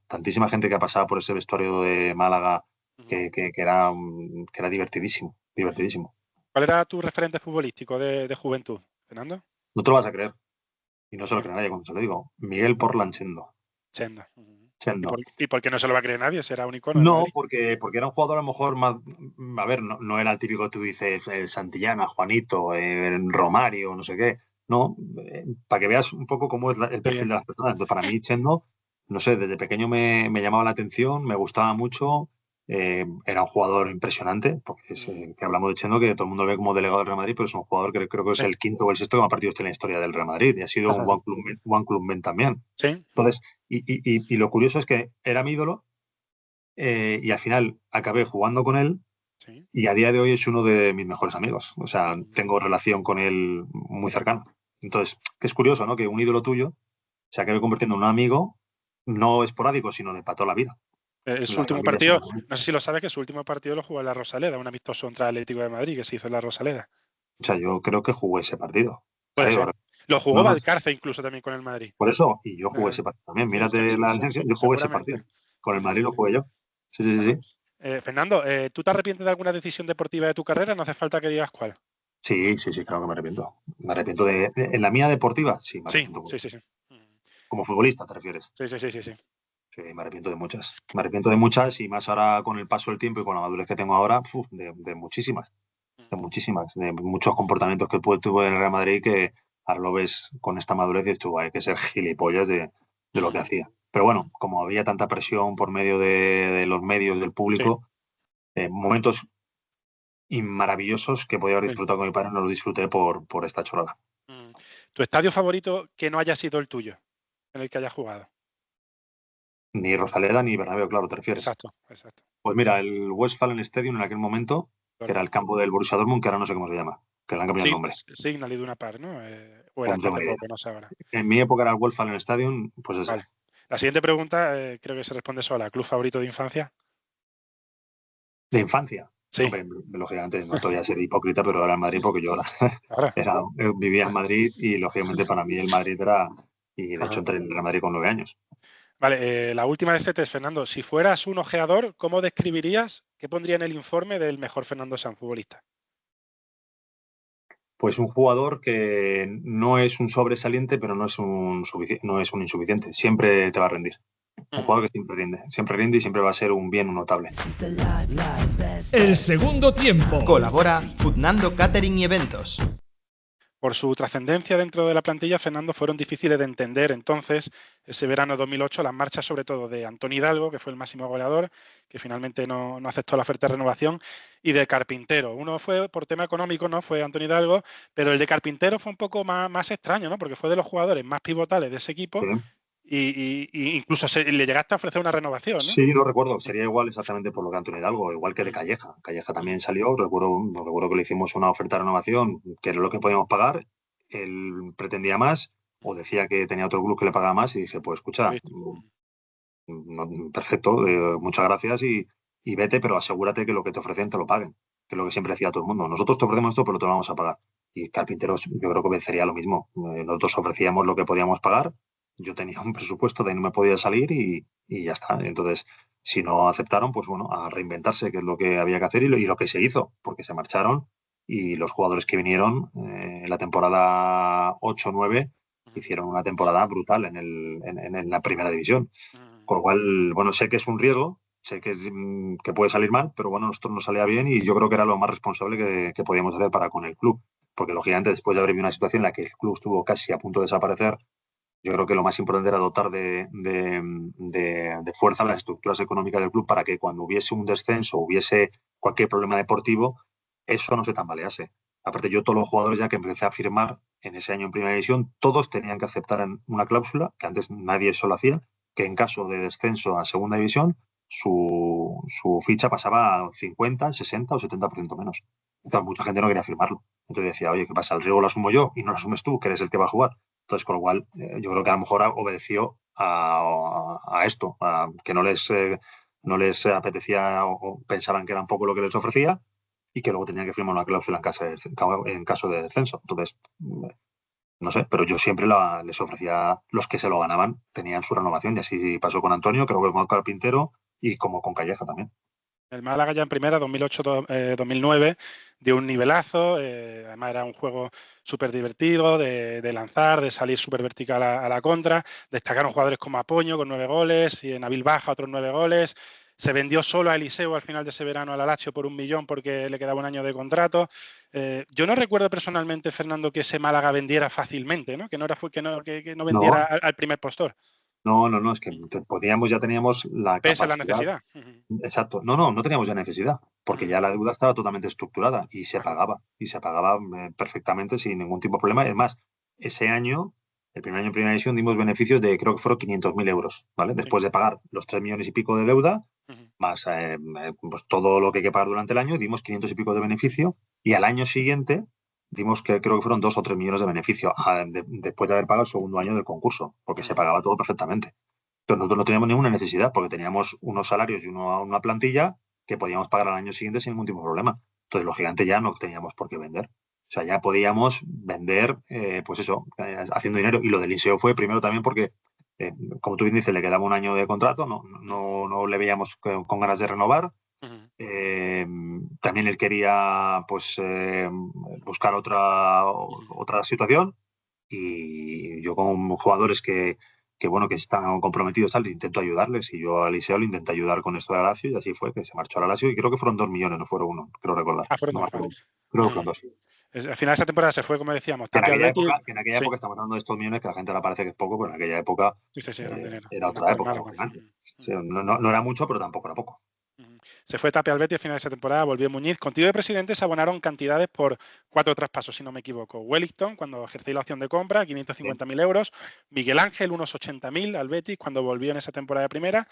que ha pasado por ese vestuario de Málaga que era divertidísimo, divertidísimo. ¿Cuál era tu referente futbolístico de juventud, Fernando? No te lo vas a creer, y no se lo Venga. cree nadie cuando se lo digo. Miguel Portland Chendo. Chendo. Chendo. ¿Y por qué no se lo va a creer nadie? Será un icono de No, Madrid. porque era un jugador a lo mejor más... A ver, no era el típico que tú dices, el Santillana, Juanito, el Romario, no sé qué. No, para que veas un poco cómo es el perfil de las personas. Entonces, para mí, Chendo, no sé, desde pequeño me llamaba la atención, me gustaba mucho. Era un jugador impresionante, porque que hablamos de Chendo, que todo el mundo lo ve como delegado del Real Madrid, pero es un jugador que creo que es el quinto o el sexto que más partidos tiene en la historia del Real Madrid y ha sido un One Club Men también. Sí. Entonces, y lo curioso es que era mi ídolo y al final acabé jugando con él Sí. y a día de hoy es uno de mis mejores amigos. O sea, tengo relación con él muy cercana. Entonces, que es curioso, ¿no? Que un ídolo tuyo se acabe convirtiendo en un amigo no esporádico, sino de para toda la vida. Su último partido, no sé si lo sabes, que su último partido lo jugó en la Rosaleda, un amistoso contra el Atlético de Madrid que se hizo en la Rosaleda. O sea, yo creo que jugué ese partido. Puede ser. Lo jugó No, Valcarce incluso también con el Madrid. Por eso, y yo jugué ese partido también. Sí, Mírate la anexión, yo jugué ese partido. Con el Madrid lo jugué yo. Sí. Fernando, ¿tú te arrepientes de alguna decisión deportiva de tu carrera? No hace falta que digas cuál. Sí, claro que me arrepiento. Me arrepiento en la mía deportiva, sí, me arrepiento. Sí. Como futbolista, ¿te refieres? Sí. Sí, me arrepiento de muchas. Me arrepiento de muchas y más ahora con el paso del tiempo y con la madurez que tengo ahora, de muchísimas. De muchísimas. De muchos comportamientos que tuve en el Real Madrid que ahora lo ves con esta madurez y estuvo, hay que ser gilipollas de lo que hacía. Pero bueno, como había tanta presión por medio de los medios, del público, momentos maravillosos que podía haber disfrutado con mi padre, no los disfruté por esta chorrada. ¿Tu estadio favorito que no haya sido el tuyo, en el que hayas jugado? Ni Rosaleda ni Bernabéu, claro, ¿te refieres? Exacto. Pues mira, el Westfalen Stadium en aquel momento, que era el campo del Borussia Dortmund, que ahora no sé cómo se llama, que le han cambiado el nombre. Signal Iduna Park, ¿no? O era tampoco, no sé ahora. En mi época era el Westfalen Stadium, pues ese. Vale. La siguiente pregunta creo que se responde sola. ¿Club favorito de infancia? ¿De infancia? Sí. Hombre, lógicamente, no estoy a ser hipócrita, pero era el Madrid porque yo vivía en Madrid y lógicamente para mí el Madrid era... Y de hecho entré en el Real Madrid con 9 años. Vale, la última de este test, Fernando. Si fueras un ojeador, ¿cómo describirías, qué pondría en el informe del mejor Fernando Sanz futbolista? Pues un jugador que no es un sobresaliente, pero no es un insuficiente. Siempre te va a rendir. Un jugador que siempre rinde y siempre va a ser un notable. El segundo tiempo. Colabora Fernando Catering y Eventos. Por su trascendencia dentro de la plantilla, Fernando, fueron difíciles de entender entonces, ese verano 2008, las marchas sobre todo de Antoni Hidalgo, que fue el máximo goleador, que finalmente no aceptó la oferta de renovación, y de Carpintero. Uno fue por tema económico, ¿no? Fue Antoni Hidalgo, pero el de Carpintero fue un poco más extraño, ¿no? Porque fue de los jugadores más pivotales de ese equipo. Sí. Y incluso le llegaste a ofrecer una renovación, ¿no? Sí, lo recuerdo. Sería igual exactamente por lo que Antoni Hidalgo, igual que de Calleja. Calleja también salió. Recuerdo que le hicimos una oferta de renovación, que era lo que podíamos pagar. Él pretendía más o decía que tenía otro club que le pagaba más y dije, pues escucha, perfecto, muchas gracias y vete, pero asegúrate que lo que te ofrecen te lo paguen, que es lo que siempre decía todo el mundo. Nosotros te ofrecemos esto, pero te lo vamos a pagar. Y Carpinteros yo creo que vencería lo mismo. Nosotros ofrecíamos lo que podíamos pagar. Yo tenía un presupuesto de ahí no me podía salir y ya está. Entonces, si no aceptaron, pues bueno, a reinventarse, que es lo que había que hacer y lo que se hizo, porque se marcharon y los jugadores que vinieron en la temporada 8-9 hicieron una temporada brutal en la primera división. Con lo cual, bueno, sé que es un riesgo, sé que, que puede salir mal, pero bueno, a nosotros nos salía bien y yo creo que era lo más responsable que podíamos hacer para con el club. Porque lógicamente después de haber vivido una situación en la que el club estuvo casi a punto de desaparecer, yo creo que lo más importante era dotar de fuerza las estructuras económicas del club para que cuando hubiese un descenso, hubiese cualquier problema deportivo, eso no se tambalease. Aparte, yo todos los jugadores ya que empecé a firmar en ese año en Primera División, todos tenían que aceptar una cláusula, que antes nadie eso lo hacía, que en caso de descenso a Segunda División, su ficha pasaba a 50, 60 o 70% menos. Entonces, mucha gente no quería firmarlo. Entonces decía, oye, ¿qué pasa? El riesgo lo asumo yo y no lo asumes tú, que eres el que va a jugar. Entonces, con lo cual, yo creo que a lo mejor obedeció a esto, a que no les apetecía o pensaban que era un poco lo que les ofrecía y que luego tenían que firmar una cláusula en caso de descenso. Entonces, no sé, pero yo siempre les ofrecía, los que se lo ganaban tenían su renovación y así pasó con Antonio, creo que con Carpintero y como con Calleja también. El Málaga ya en primera, 2008-2009, dio un nivelazo, además era un juego súper divertido de lanzar, de salir súper vertical a la contra, destacaron jugadores como Apoño con 9 goles y Nabil Baja otros 9 goles. Se vendió solo a Eliseo al final de ese verano al Lazio por 1 millón porque le quedaba un año de contrato. Yo no recuerdo personalmente, Fernando, que ese Málaga vendiera fácilmente, ¿no? Que no vendiera al primer postor. No, es que ya teníamos la pese capacidad. a la necesidad. Exacto. No teníamos ya necesidad, porque ya la deuda estaba totalmente estructurada y se pagaba perfectamente sin ningún tipo de problema. Además, ese año, el primer año en Primera División, dimos beneficios de, creo que fueron 500.000 euros, ¿vale? Después de pagar los 3 millones y pico de deuda, más pues todo lo que hay que pagar durante el año, dimos 500 y pico de beneficio y al año siguiente dimos que creo que fueron 2 o 3 millones de beneficio después de haber pagado el segundo año del concurso, porque se pagaba todo perfectamente. Entonces nosotros no teníamos ninguna necesidad porque teníamos unos salarios y una plantilla que podíamos pagar al año siguiente sin ningún tipo de problema. Entonces los gigantes ya no teníamos por qué vender. O sea, ya podíamos vender, pues eso, haciendo dinero. Y lo del Eliseo fue primero también porque, como tú bien dices, le quedaba un año de contrato, no le veíamos con ganas de renovar. También él quería pues buscar otra situación y yo con jugadores que están comprometidos tal, intento ayudarles y yo a Eliseo le intenté ayudar con esto de Lazio y así fue que se marchó a Lazio y creo que fueron 2 millones, no fueron 1, creo recordar. Fueron 2. Creo que fueron 2. Al final de esa temporada se fue, como decíamos, en aquella época estamos hablando de estos millones que a la gente le parece que es poco, pero en aquella época era otra época. No era mucho, pero tampoco era poco. Se fue Tapia al Betis a final de esa temporada, volvió Muñiz. Contigo de presidente se abonaron cantidades por 4 traspasos, si no me equivoco. Wellington, cuando ejercí la opción de compra, 550.000 euros. Miguel Ángel, unos 80.000 al Betis, cuando volvió en esa temporada de primera.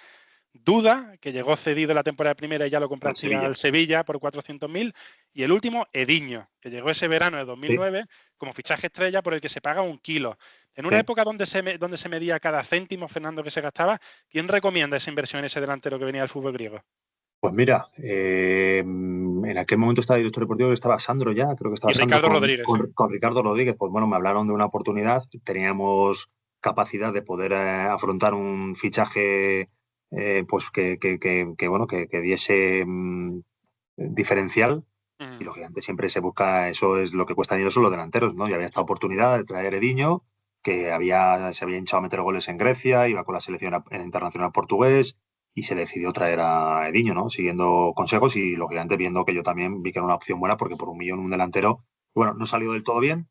Duda, que llegó cedido la temporada de primera y ya lo compraste al Sevilla por 400.000. Y el último, Ediño, que llegó ese verano de 2009 como fichaje estrella por el que se paga 1 kilo. En una época donde se medía cada céntimo, Fernando, que se gastaba, ¿quién recomienda esa inversión en ese delantero que venía del fútbol griego? Pues mira, en aquel momento estaba director deportivo, estaba Sandro ya, creo que estaba Sandro Ricardo Rodríguez. Con Ricardo Rodríguez, pues bueno, me hablaron de una oportunidad, teníamos capacidad de poder afrontar un fichaje pues que diese diferencial y lógicamente siempre se busca, eso es lo que cuesta dinero, son los delanteros, ¿no? Y había esta oportunidad de traer a Ediño, que se había hinchado a meter goles en Grecia, iba con la selección internacional portugués y se decidió traer a Ediño, ¿no? Siguiendo consejos y lógicamente viendo que yo también vi que era una opción buena porque por 1 millón un delantero, bueno, no salió del todo bien,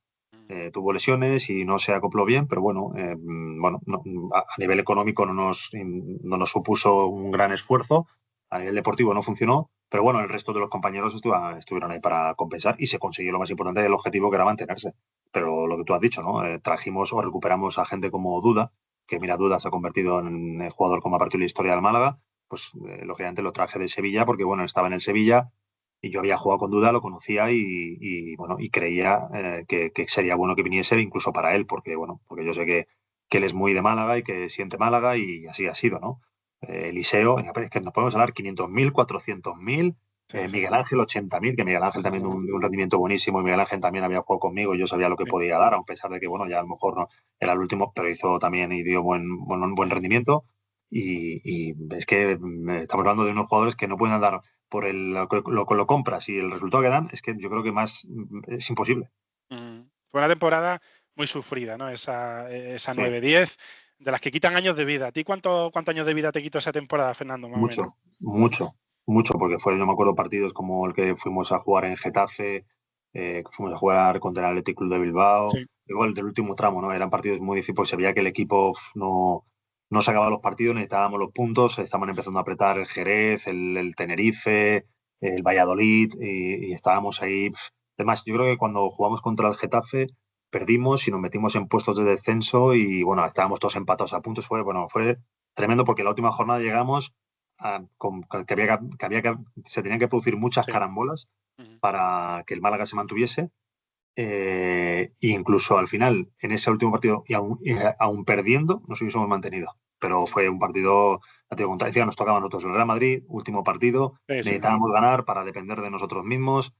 tuvo lesiones y no se acopló bien, pero bueno, a nivel económico no nos supuso un gran esfuerzo, a nivel deportivo no funcionó, pero bueno, el resto de los compañeros estuvieron ahí para compensar y se consiguió lo más importante del objetivo, que era mantenerse. Pero lo que tú has dicho, ¿no? Trajimos o recuperamos a gente como Duda, que mira, Duda se ha convertido en el jugador con más partido en la historia del Málaga, pues lógicamente lo traje de Sevilla porque bueno, estaba en el Sevilla y yo había jugado con Duda, lo conocía y creía que sería bueno que viniese incluso para él, porque yo sé que él es muy de Málaga y que siente Málaga y así ha sido, ¿no? Eliseo, es que nos podemos hablar 500.000, 400.000, Miguel Ángel 80.000, que Miguel Ángel también de un rendimiento buenísimo y Miguel Ángel también había jugado conmigo y yo sabía lo que podía dar, a pesar de que bueno, ya a lo mejor no era el último, pero hizo también y dio buen rendimiento y es que estamos hablando de unos jugadores que no pueden dar por lo compras y el resultado que dan, es que yo creo que más es imposible. Fue una temporada muy sufrida, ¿no? Esa 9-10, de las que quitan años de vida. ¿A ti cuántos años de vida te quitó esa temporada, Fernando? Mucho, porque yo me acuerdo partidos como el que fuimos a jugar en Getafe, fuimos a jugar contra el Athletic Club de Bilbao, Sí. igual del último tramo, ¿no? Eran partidos muy difíciles, se veía que el equipo no sacaba los partidos, necesitábamos los puntos, estaban empezando a apretar el Jerez, el Tenerife, el Valladolid, y estábamos ahí. Además, yo creo que cuando jugamos contra el Getafe perdimos y nos metimos en puestos de descenso y bueno, estábamos todos empatados a puntos. Fue tremendo porque la última jornada llegamos se tenían que producir muchas carambolas para que el Málaga se mantuviese. Incluso al final, en ese último partido, y aún perdiendo, nos hubiésemos mantenido. Pero fue un partido, decía, nos tocaba a nosotros el Real Madrid, último partido, necesitábamos ganar para depender de nosotros mismos.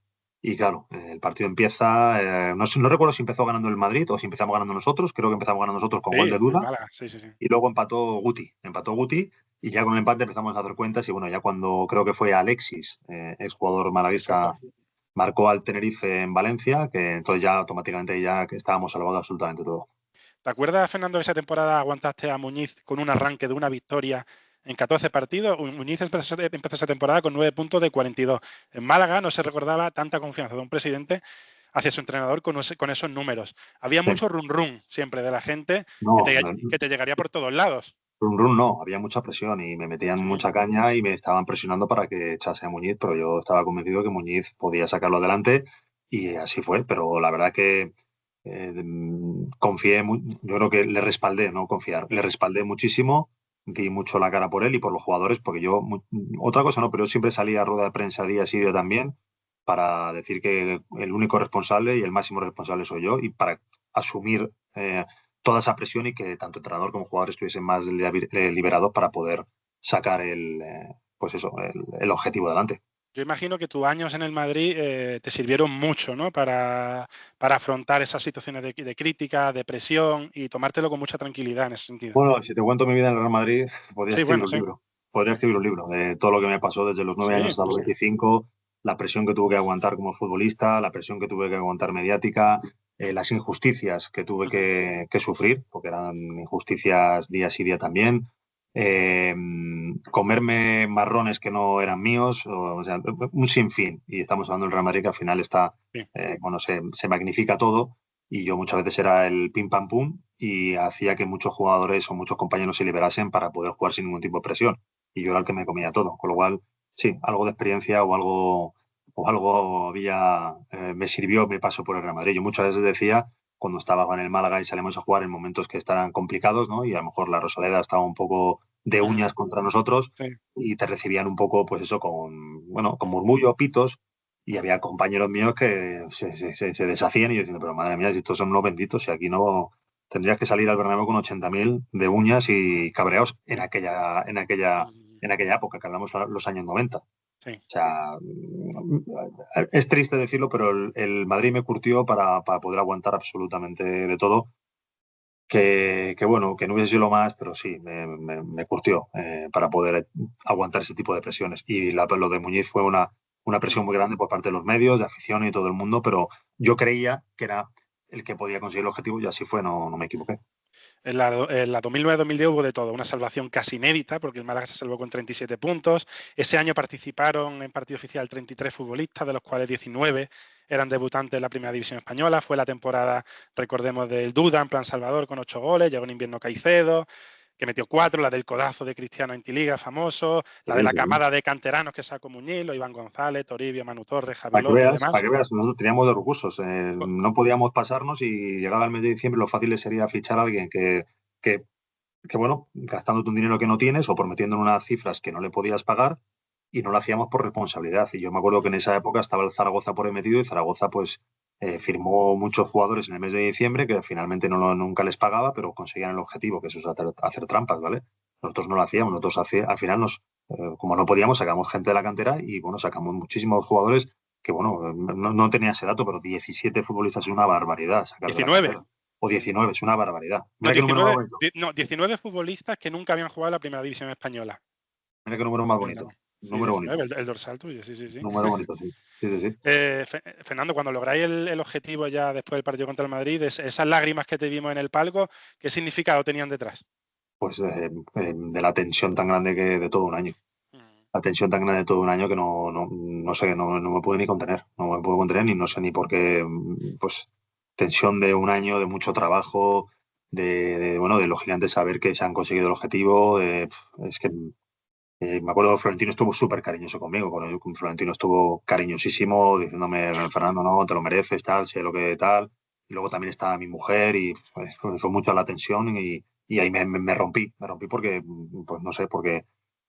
Y claro, el partido empieza, no recuerdo si empezó ganando el Madrid o si empezamos ganando nosotros, creo que empezamos ganando nosotros con gol de Duda. Sí. Y luego empató Guti y ya con el empate empezamos a dar cuentas y bueno, ya cuando creo que fue Alexis, exjugador malaguista, marcó al Tenerife en Valencia, que entonces ya automáticamente ya que estábamos salvados absolutamente todo. ¿Te acuerdas, Fernando, que esa temporada aguantaste a Muñiz con un arranque de una victoria en 14 partidos? Muñiz empezó esa temporada con 9 puntos de 42. En Málaga no se recordaba tanta confianza de un presidente hacia su entrenador con esos números. Había mucho run siempre de la gente que te llegaría por todos lados. Run no, había mucha presión y me metían mucha caña y me estaban presionando para que echase a Muñiz, pero yo estaba convencido que Muñiz podía sacarlo adelante y así fue, pero la verdad que confié, yo creo que le respaldé, no confiar, le respaldé muchísimo, di mucho la cara por él y por los jugadores, porque otra cosa no, pero yo siempre salía a rueda de prensa día sí día también para decir que el único responsable y el máximo responsable soy yo y para asumir toda esa presión y que tanto entrenador como jugador estuviesen más liberados para poder sacar el objetivo adelante. Yo imagino que tus años en el Madrid te sirvieron mucho, ¿no? Para afrontar esas situaciones de crítica, de presión y tomártelo con mucha tranquilidad en ese sentido. Bueno, si te cuento mi vida en el Real Madrid, podría escribir un libro. Podría escribir un libro de todo lo que me pasó desde los 9 años hasta los 25, la presión que tuve que aguantar como futbolista, la presión que tuve que aguantar mediática, las injusticias que tuve que sufrir, porque eran injusticias día sí día también. Comerme marrones que no eran míos, o sea, un sinfín. Y estamos hablando del Real Madrid que al final se magnifica todo y yo muchas veces era el pim pam pum y hacía que muchos jugadores o muchos compañeros se liberasen para poder jugar sin ningún tipo de presión. Y yo era el que me comía todo, con lo cual sí, algo de experiencia o algo me sirvió mi paso por el Real Madrid. Yo muchas veces decía, cuando estaba en el Málaga y salimos a jugar en momentos que estaban complicados, ¿no? Y a lo mejor la Rosaleda estaba un poco de uñas contra nosotros y te recibían un poco, pues eso, con murmullo, pitos, y había compañeros míos que se deshacían y yo diciendo, pero madre mía, si estos son unos benditos, si aquí no tendrías que salir al Bernabéu con 80.000 de uñas y cabreados en aquella época, que hablamos los años 90. Sí. O sea, es triste decirlo, pero el Madrid me curtió para poder aguantar absolutamente de todo. Que no hubiese sido lo más, pero sí, me curtió para poder aguantar ese tipo de presiones. Y lo de Muñiz fue una presión muy grande por parte de los medios, de afición y todo el mundo, pero yo creía que era el que podía conseguir el objetivo y así fue, no me equivoqué. En la 2009-2010 hubo de todo, una salvación casi inédita porque el Málaga se salvó con 37 puntos. Ese año participaron en partido oficial 33 futbolistas, de los cuales 19 eran debutantes en la Primera División Española. Fue la temporada, recordemos, del Duda en plan Salvador con 8 goles, llegó en invierno Caicedo, que metió 4, la del codazo de Cristiano Intiliga, famoso, la de la camada de canteranos que sacó Muñiz, Iván González, Toribio, Manu Torres, Javier López y demás. Para que veas, nosotros teníamos de recursos, no podíamos pasarnos y llegaba el mes de diciembre, lo fácil sería fichar a alguien que gastándote un dinero que no tienes o prometiendo unas cifras que no le podías pagar y no lo hacíamos por responsabilidad. Y yo me acuerdo que en esa época estaba el Zaragoza por ahí metido y Zaragoza firmó muchos jugadores en el mes de diciembre que finalmente nunca les pagaba, pero conseguían el objetivo, que eso es hacer trampas, ¿vale? Nosotros no lo hacíamos, nosotros al final como no podíamos, sacamos gente de la cantera y sacamos muchísimos jugadores que no tenía ese dato, pero 17 futbolistas es una barbaridad. 19. O 19, es una barbaridad. Mira 19 futbolistas que nunca habían jugado en la Primera División Española. Mira qué número más bonito. Número bonito. El dorsal tuyo, sí. Número bonito, sí. Fernando, cuando lográis el objetivo ya después del partido contra el Madrid, esas lágrimas que te vimos en el palco, ¿qué significado tenían detrás? de la tensión tan grande que de todo un año. La tensión tan grande de todo un año que no sé, no me puedo ni contener. No me puedo contener ni no sé ni por qué. Pues tensión de un año, de mucho trabajo, de los gigantes saber que se han conseguido el objetivo. Es que me acuerdo que Florentino estuvo súper cariñoso conmigo. Con Florentino estuvo cariñosísimo, diciéndome, Fernando, no, te lo mereces, tal, sé lo que tal. Y luego también estaba mi mujer y fue mucha la tensión y ahí me rompí porque, pues no sé, porque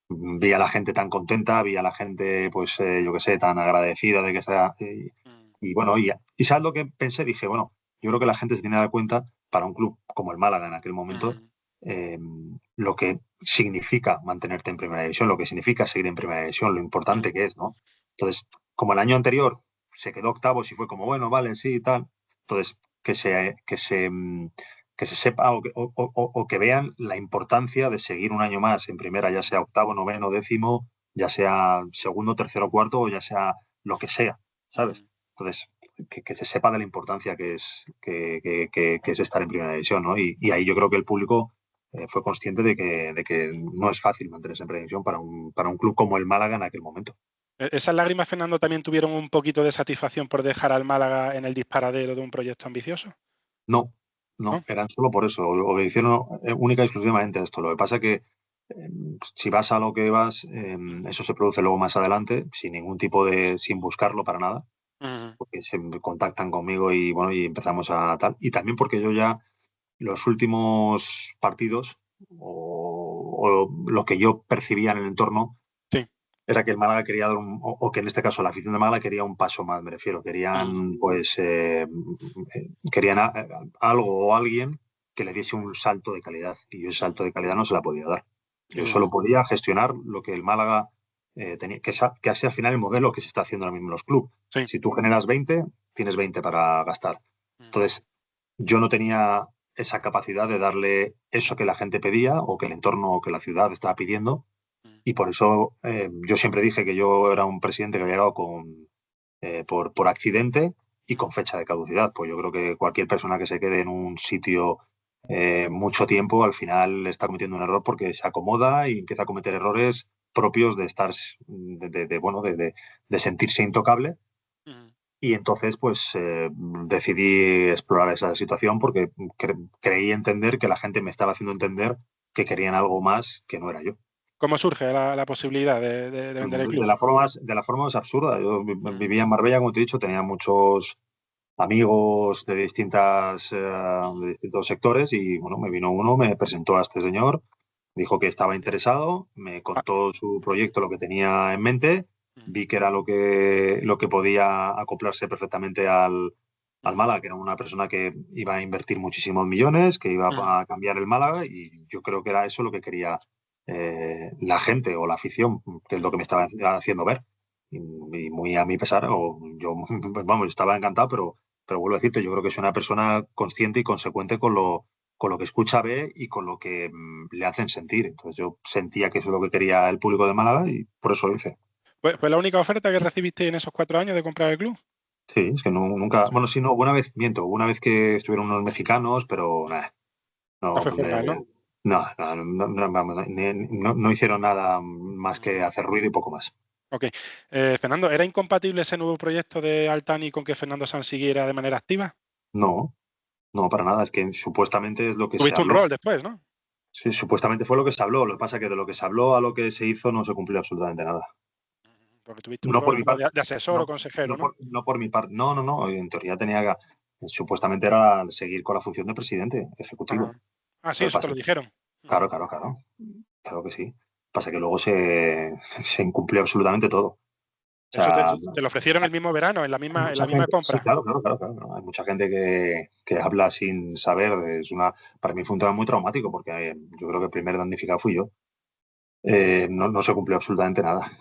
vi a la gente tan contenta, vi a la gente, pues yo qué sé, tan agradecida de que sea. Y bueno, y ¿sabes lo que pensé? Dije, bueno, yo creo que la gente se tiene que dar cuenta, para un club como el Málaga en aquel momento, lo que significa mantenerte en primera división, lo que significa seguir en primera división, lo importante que es, ¿no? Entonces, como el año anterior se quedó octavo, y fue como, bueno, vale, sí y tal, entonces que se sepa o que vean la importancia de seguir un año más en primera, ya sea octavo, noveno, décimo, ya sea segundo, tercero, cuarto o ya sea lo que sea, ¿sabes? Entonces, que se sepa de la importancia que es estar en primera división, ¿no? Y ahí yo creo que el público fue consciente de que no es fácil mantenerse en primera división para un club como el Málaga en aquel momento. ¿Esas lágrimas, Fernando, también tuvieron un poquito de satisfacción por dejar al Málaga en el disparadero de un proyecto ambicioso? No, eran solo por eso, obedecieron única y exclusivamente a esto. Lo que pasa es que si vas a lo que vas, eso se produce luego más adelante, sin buscarlo para nada, porque se contactan conmigo y bueno, y empezamos a tal. Y también porque yo ya los últimos partidos o lo que yo percibía en el entorno era que el Málaga quería dar o que en este caso la afición de Málaga quería un paso más, me refiero. Querían algo o alguien que le diese un salto de calidad. Y yo ese salto de calidad no se la podía dar. Yo solo podía gestionar lo que el Málaga tenía, que así al final el modelo que se está haciendo ahora mismo en los clubes. Sí. Si tú generas 20, tienes 20 para gastar. Entonces, yo no tenía esa capacidad de darle eso que la gente pedía o que el entorno o que la ciudad estaba pidiendo. Y por eso yo siempre dije que yo era un presidente que había llegado por accidente y con fecha de caducidad. Pues yo creo que cualquier persona que se quede en un sitio mucho tiempo, al final está cometiendo un error porque se acomoda y empieza a cometer errores propios de estar, de sentirse intocable. Y entonces, pues, decidí explorar esa situación porque creí entender que la gente me estaba haciendo entender que querían algo más que no era yo. ¿Cómo surge la posibilidad de vender el club? De la forma más absurda. Yo vivía en Marbella, como te he dicho, tenía muchos amigos de distintos sectores y, bueno, me vino uno, me presentó a este señor, dijo que estaba interesado, me contó su proyecto, lo que tenía en mente, vi que era lo que podía acoplarse perfectamente al Málaga, que era una persona que iba a invertir muchísimos millones, que iba a cambiar el Málaga y yo creo que era eso lo que quería la gente o la afición, que es lo que me estaba haciendo ver. Y muy a mi pesar, yo estaba encantado, pero vuelvo a decirte, yo creo que soy una persona consciente y consecuente con lo que escucha, ve y con lo que le hacen sentir. Entonces yo sentía que eso es lo que quería el público de Málaga y por eso lo hice. ¿Fue la única oferta que recibiste en esos 4 años de comprar el club? Sí, es que nunca... Bueno, sí, no, una vez que estuvieron unos mexicanos, pero nada. No fue formal, ¿no? No hicieron nada más que hacer ruido y poco más. Ok. Fernando, ¿era incompatible ese nuevo proyecto de Altani con que Fernando Sanz siguiera de manera activa? No, para nada. Es que supuestamente es lo que se habló. Tuviste un rol después, ¿no? Sí, supuestamente fue lo que se habló. Lo que pasa es que de lo que se habló a lo que se hizo no se cumplió absolutamente nada. Porque tuviste un rol de asesor o consejero, ¿no? No por mi parte. No. En teoría supuestamente era seguir con la función de presidente ejecutivo. Sí, eso te lo dijeron. Claro. Claro que sí. Pasa que luego se incumplió absolutamente todo. O sea, eso te lo ofrecieron el mismo verano, en la misma compra. Sí, claro. Hay mucha gente que habla sin saber. Para mí fue un tema muy traumático porque yo creo que el primer damnificado fui yo. No se cumplió absolutamente nada.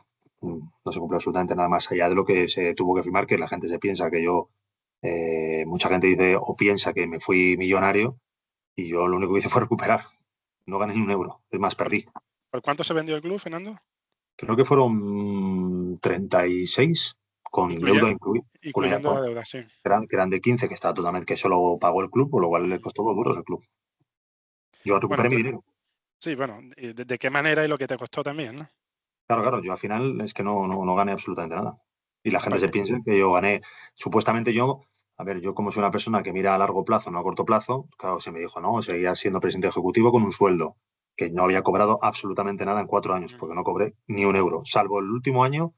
No se cumplió absolutamente nada más allá de lo que se tuvo que firmar, que la gente se piensa que yo... mucha gente dice o piensa que me fui millonario y yo lo único que hice fue recuperar. No gané ni un euro. Es más, perdí. ¿Por cuánto se vendió el club, Fernando? Creo que fueron 36 con deuda incluida. Incluyendo la deuda, sí. Que eran de 15, que está totalmente, que solo pagó el club, por lo cual le costó 2 duros el club. Yo recuperé mi dinero. Sí, bueno, de qué manera y lo que te costó también, ¿no? Claro, yo al final es que no gané absolutamente nada. Y la gente se Aparte, piensa que yo gané. Supuestamente yo, a ver, yo como soy una persona que mira a largo plazo, no a corto plazo, claro, se me dijo, no, seguía siendo presidente ejecutivo con un sueldo, que no había cobrado absolutamente nada en 4 años, porque no cobré ni un euro, salvo el último año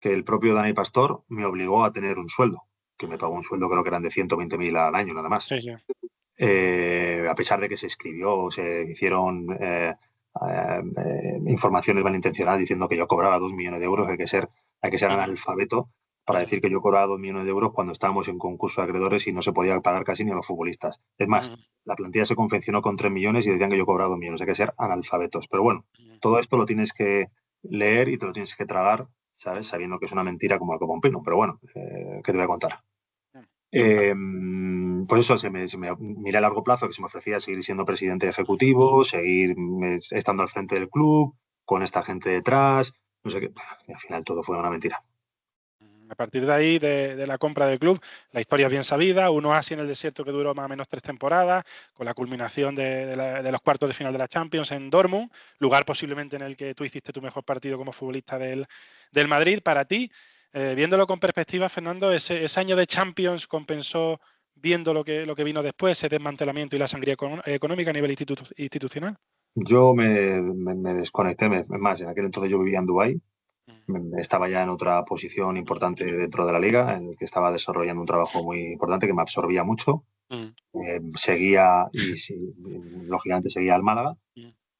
que el propio Dani Pastor me obligó a tener un sueldo, que me pagó un sueldo, creo que eran de 120.000 al año, nada más. sí, sí. A pesar de que se escribió, se hicieron informaciones malintencionadas diciendo que yo cobraba 2 millones de euros, hay que ser analfabeto para decir que yo cobraba 2 millones de euros cuando estábamos en concurso de acreedores y no se podía pagar casi ni a los futbolistas. Es más, la plantilla se confeccionó con 3 millones y decían que yo cobraba 2 millones, hay que ser analfabetos. Pero bueno, todo esto lo tienes que leer y te lo tienes que tragar, ¿sabes? Sabiendo que es una mentira como el copa un pino. Pero bueno, ¿qué te voy a contar? Pues eso, miré a largo plazo que se me ofrecía seguir siendo presidente ejecutivo, seguir estando al frente del club, con esta gente detrás, no sé qué. Y al final todo fue una mentira. A partir de ahí, de la compra del club, la historia es bien sabida, un oasis en el desierto que duró más o menos 3 temporadas, con la culminación de los cuartos de final de la Champions en Dortmund, lugar posiblemente en el que tú hiciste tu mejor partido como futbolista del Madrid. Para ti, viéndolo con perspectiva, Fernando, ese año de Champions compensó viendo lo que vino después, ese desmantelamiento y la sangría económica a nivel institucional. Yo me desconecté, es más, en aquel entonces yo vivía en Dubái, estaba ya en otra posición importante dentro de la liga, en el que estaba desarrollando un trabajo muy importante que me absorbía mucho. Seguía lógicamente seguía al Málaga.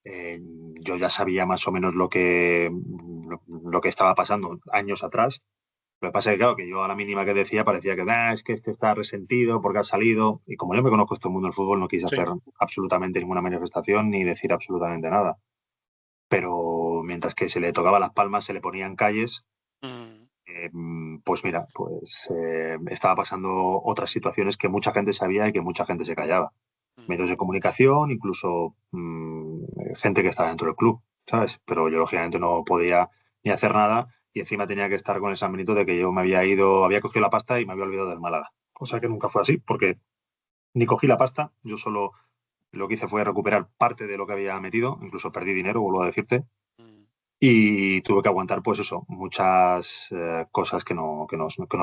Yo ya sabía más o menos lo que estaba pasando años atrás. Lo que pasa es que, claro, que yo a la mínima que decía parecía que es que este está resentido porque ha salido. Y como yo me conozco todo el mundo del fútbol, no quise hacer absolutamente ninguna manifestación ni decir absolutamente nada. Pero mientras que se le tocaba las palmas, se le ponían calles, pues mira, estaba pasando otras situaciones que mucha gente sabía y que mucha gente se callaba. Medios de comunicación, incluso gente que estaba dentro del club, ¿sabes? Pero yo lógicamente no podía ni hacer nada y encima tenía que estar con el San Benito de que yo había cogido la pasta y me había olvidado del Málaga. Cosa que nunca fue así, porque ni cogí la pasta, yo solo lo que hice fue recuperar parte de lo que había metido, incluso perdí dinero, vuelvo a decirte, y tuve que aguantar, pues eso, muchas cosas que no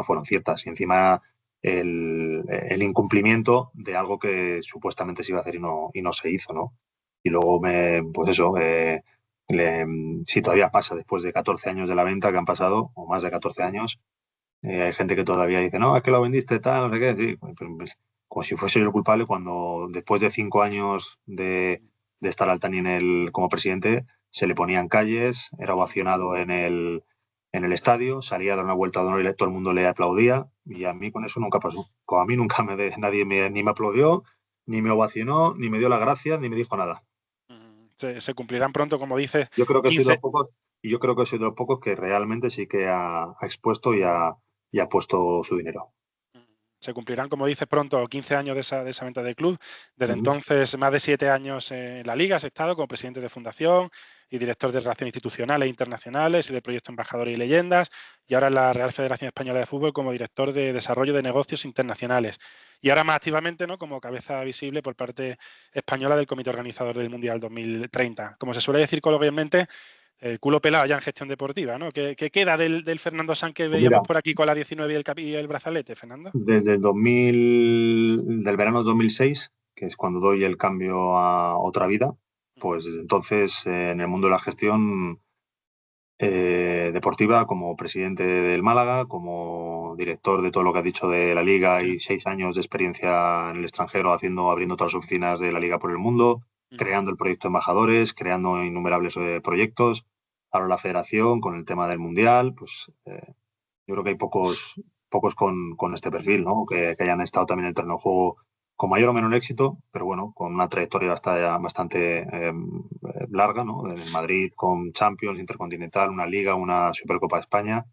fueron ciertas. Y encima el incumplimiento de algo que supuestamente se iba a hacer y no se hizo, ¿no? Y luego, pues eso, si todavía pasa después de 14 años de la venta que han pasado, o más de 14 años, hay gente que todavía dice, no, es que lo vendiste tal, no sé qué, sí, pues, como si fuese yo el culpable cuando después de 5 años de estar al Tani como presidente, se le ponían calles, era ovacionado en el estadio, salía a dar una vuelta de honor y todo el mundo le aplaudía y a mí con eso nunca pasó. A mí nunca nadie ni me aplaudió, ni me ovacionó, ni me dio las gracias, ni me dijo nada. Se cumplirán pronto, como dices. Yo creo que soy de los pocos que realmente sí que ha expuesto y ha puesto su dinero. Se cumplirán, como dices, pronto 15 años de esa venta del club. Desde entonces, más de 7 años en la Liga has estado como presidente de fundación y director de Relaciones Institucionales e Internacionales y del proyecto Embajadores y Leyendas, y ahora en la Real Federación Española de Fútbol como director de Desarrollo de Negocios Internacionales. Y ahora más activamente, ¿no?, como cabeza visible por parte española del Comité Organizador del Mundial 2030. Como se suele decir coloquialmente, el culo pelado ya en gestión deportiva, ¿no? ¿Qué queda del Fernando Sanz que veíamos por aquí con la 19 y el brazalete, Fernando? Desde del verano 2006, que es cuando doy el cambio a otra vida, pues desde entonces en el mundo de la gestión deportiva, como presidente del Málaga, como director de todo lo que has dicho de la Liga y 6 años de experiencia en el extranjero abriendo todas las oficinas de la Liga por el mundo, creando el proyecto Embajadores, creando innumerables proyectos, ahora la federación con el tema del Mundial, pues yo creo que hay pocos con este perfil, ¿no? Que hayan estado también en el terreno de juego con mayor o menor éxito, pero bueno, con una trayectoria bastante larga, ¿no? En Madrid con Champions, Intercontinental, una Liga, una Supercopa de España.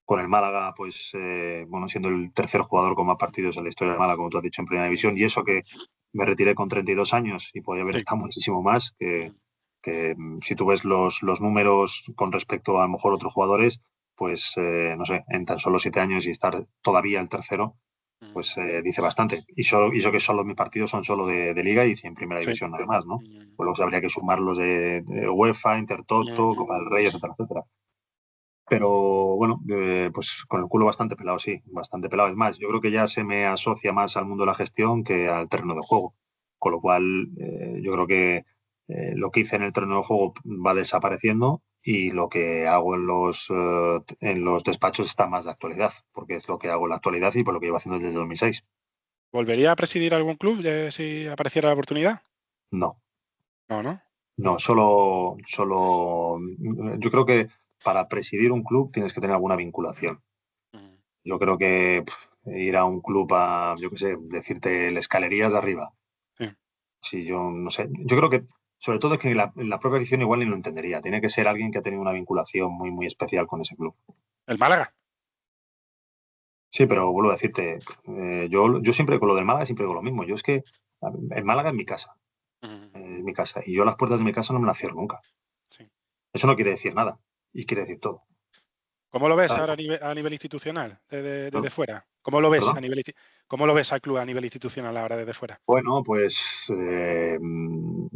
Con el Málaga, pues, siendo el tercer jugador con más partidos en la historia del Málaga, como tú has dicho, en Primera División. Y eso que me retiré con 32 años y podía haber estado muchísimo más, que si tú ves los números con respecto a lo mejor otros jugadores, pues, no sé, en tan solo 7 años y estar todavía el tercero, pues dice bastante. Y eso que solo mis partidos son solo de Liga y en Primera División, además, ¿no? Pues luego habría que sumar los de UEFA, Intertoto, Copa del Rey, etcétera, etcétera. Pero bueno, pues con el culo bastante pelado, sí, bastante pelado. Es más, yo creo que ya se me asocia más al mundo de la gestión que al terreno de juego. Con lo cual, yo creo que lo que hice en el terreno de juego va desapareciendo y lo que hago en los despachos está más de actualidad, porque es lo que hago en la actualidad y por lo que llevo haciendo desde 2006. ¿Volvería a presidir algún club si apareciera la oportunidad? No. No. No, solo yo creo que para presidir un club tienes que tener alguna vinculación. Yo creo que ir a un club a, yo qué sé, decirte las escalerías de arriba. Sí. Sí, yo no sé. Yo creo que, sobre todo, es que la propia afición igual ni lo entendería. Tiene que ser alguien que ha tenido una vinculación muy, muy especial con ese club. ¿El Málaga? Sí, pero vuelvo a decirte, yo siempre con lo del Málaga siempre digo lo mismo. Yo es que el Málaga es mi casa. Es mi casa. Y yo las puertas de mi casa no me las cierro nunca. Sí. Eso no quiere decir nada. Y quiere decir todo. ¿Cómo lo ves ahora a nivel institucional, desde fuera? ¿Cómo lo ves ¿Cómo lo ves al club a nivel institucional ahora desde fuera? Bueno, pues no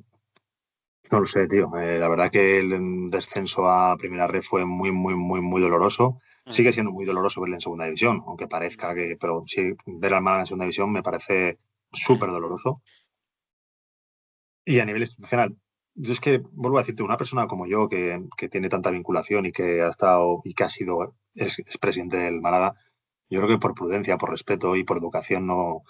lo sé, tío. La verdad que el descenso a Primera Red fue muy, muy, muy, muy doloroso. Sigue siendo muy doloroso verle en Segunda División, aunque parezca que... Pero sí, ver al Málaga en Segunda División me parece súper doloroso. Y a nivel institucional, yo es que, vuelvo a decirte, una persona como yo que tiene tanta vinculación y que ha estado y que ha sido es presidente del Málaga, yo creo que por prudencia, por respeto y por educación no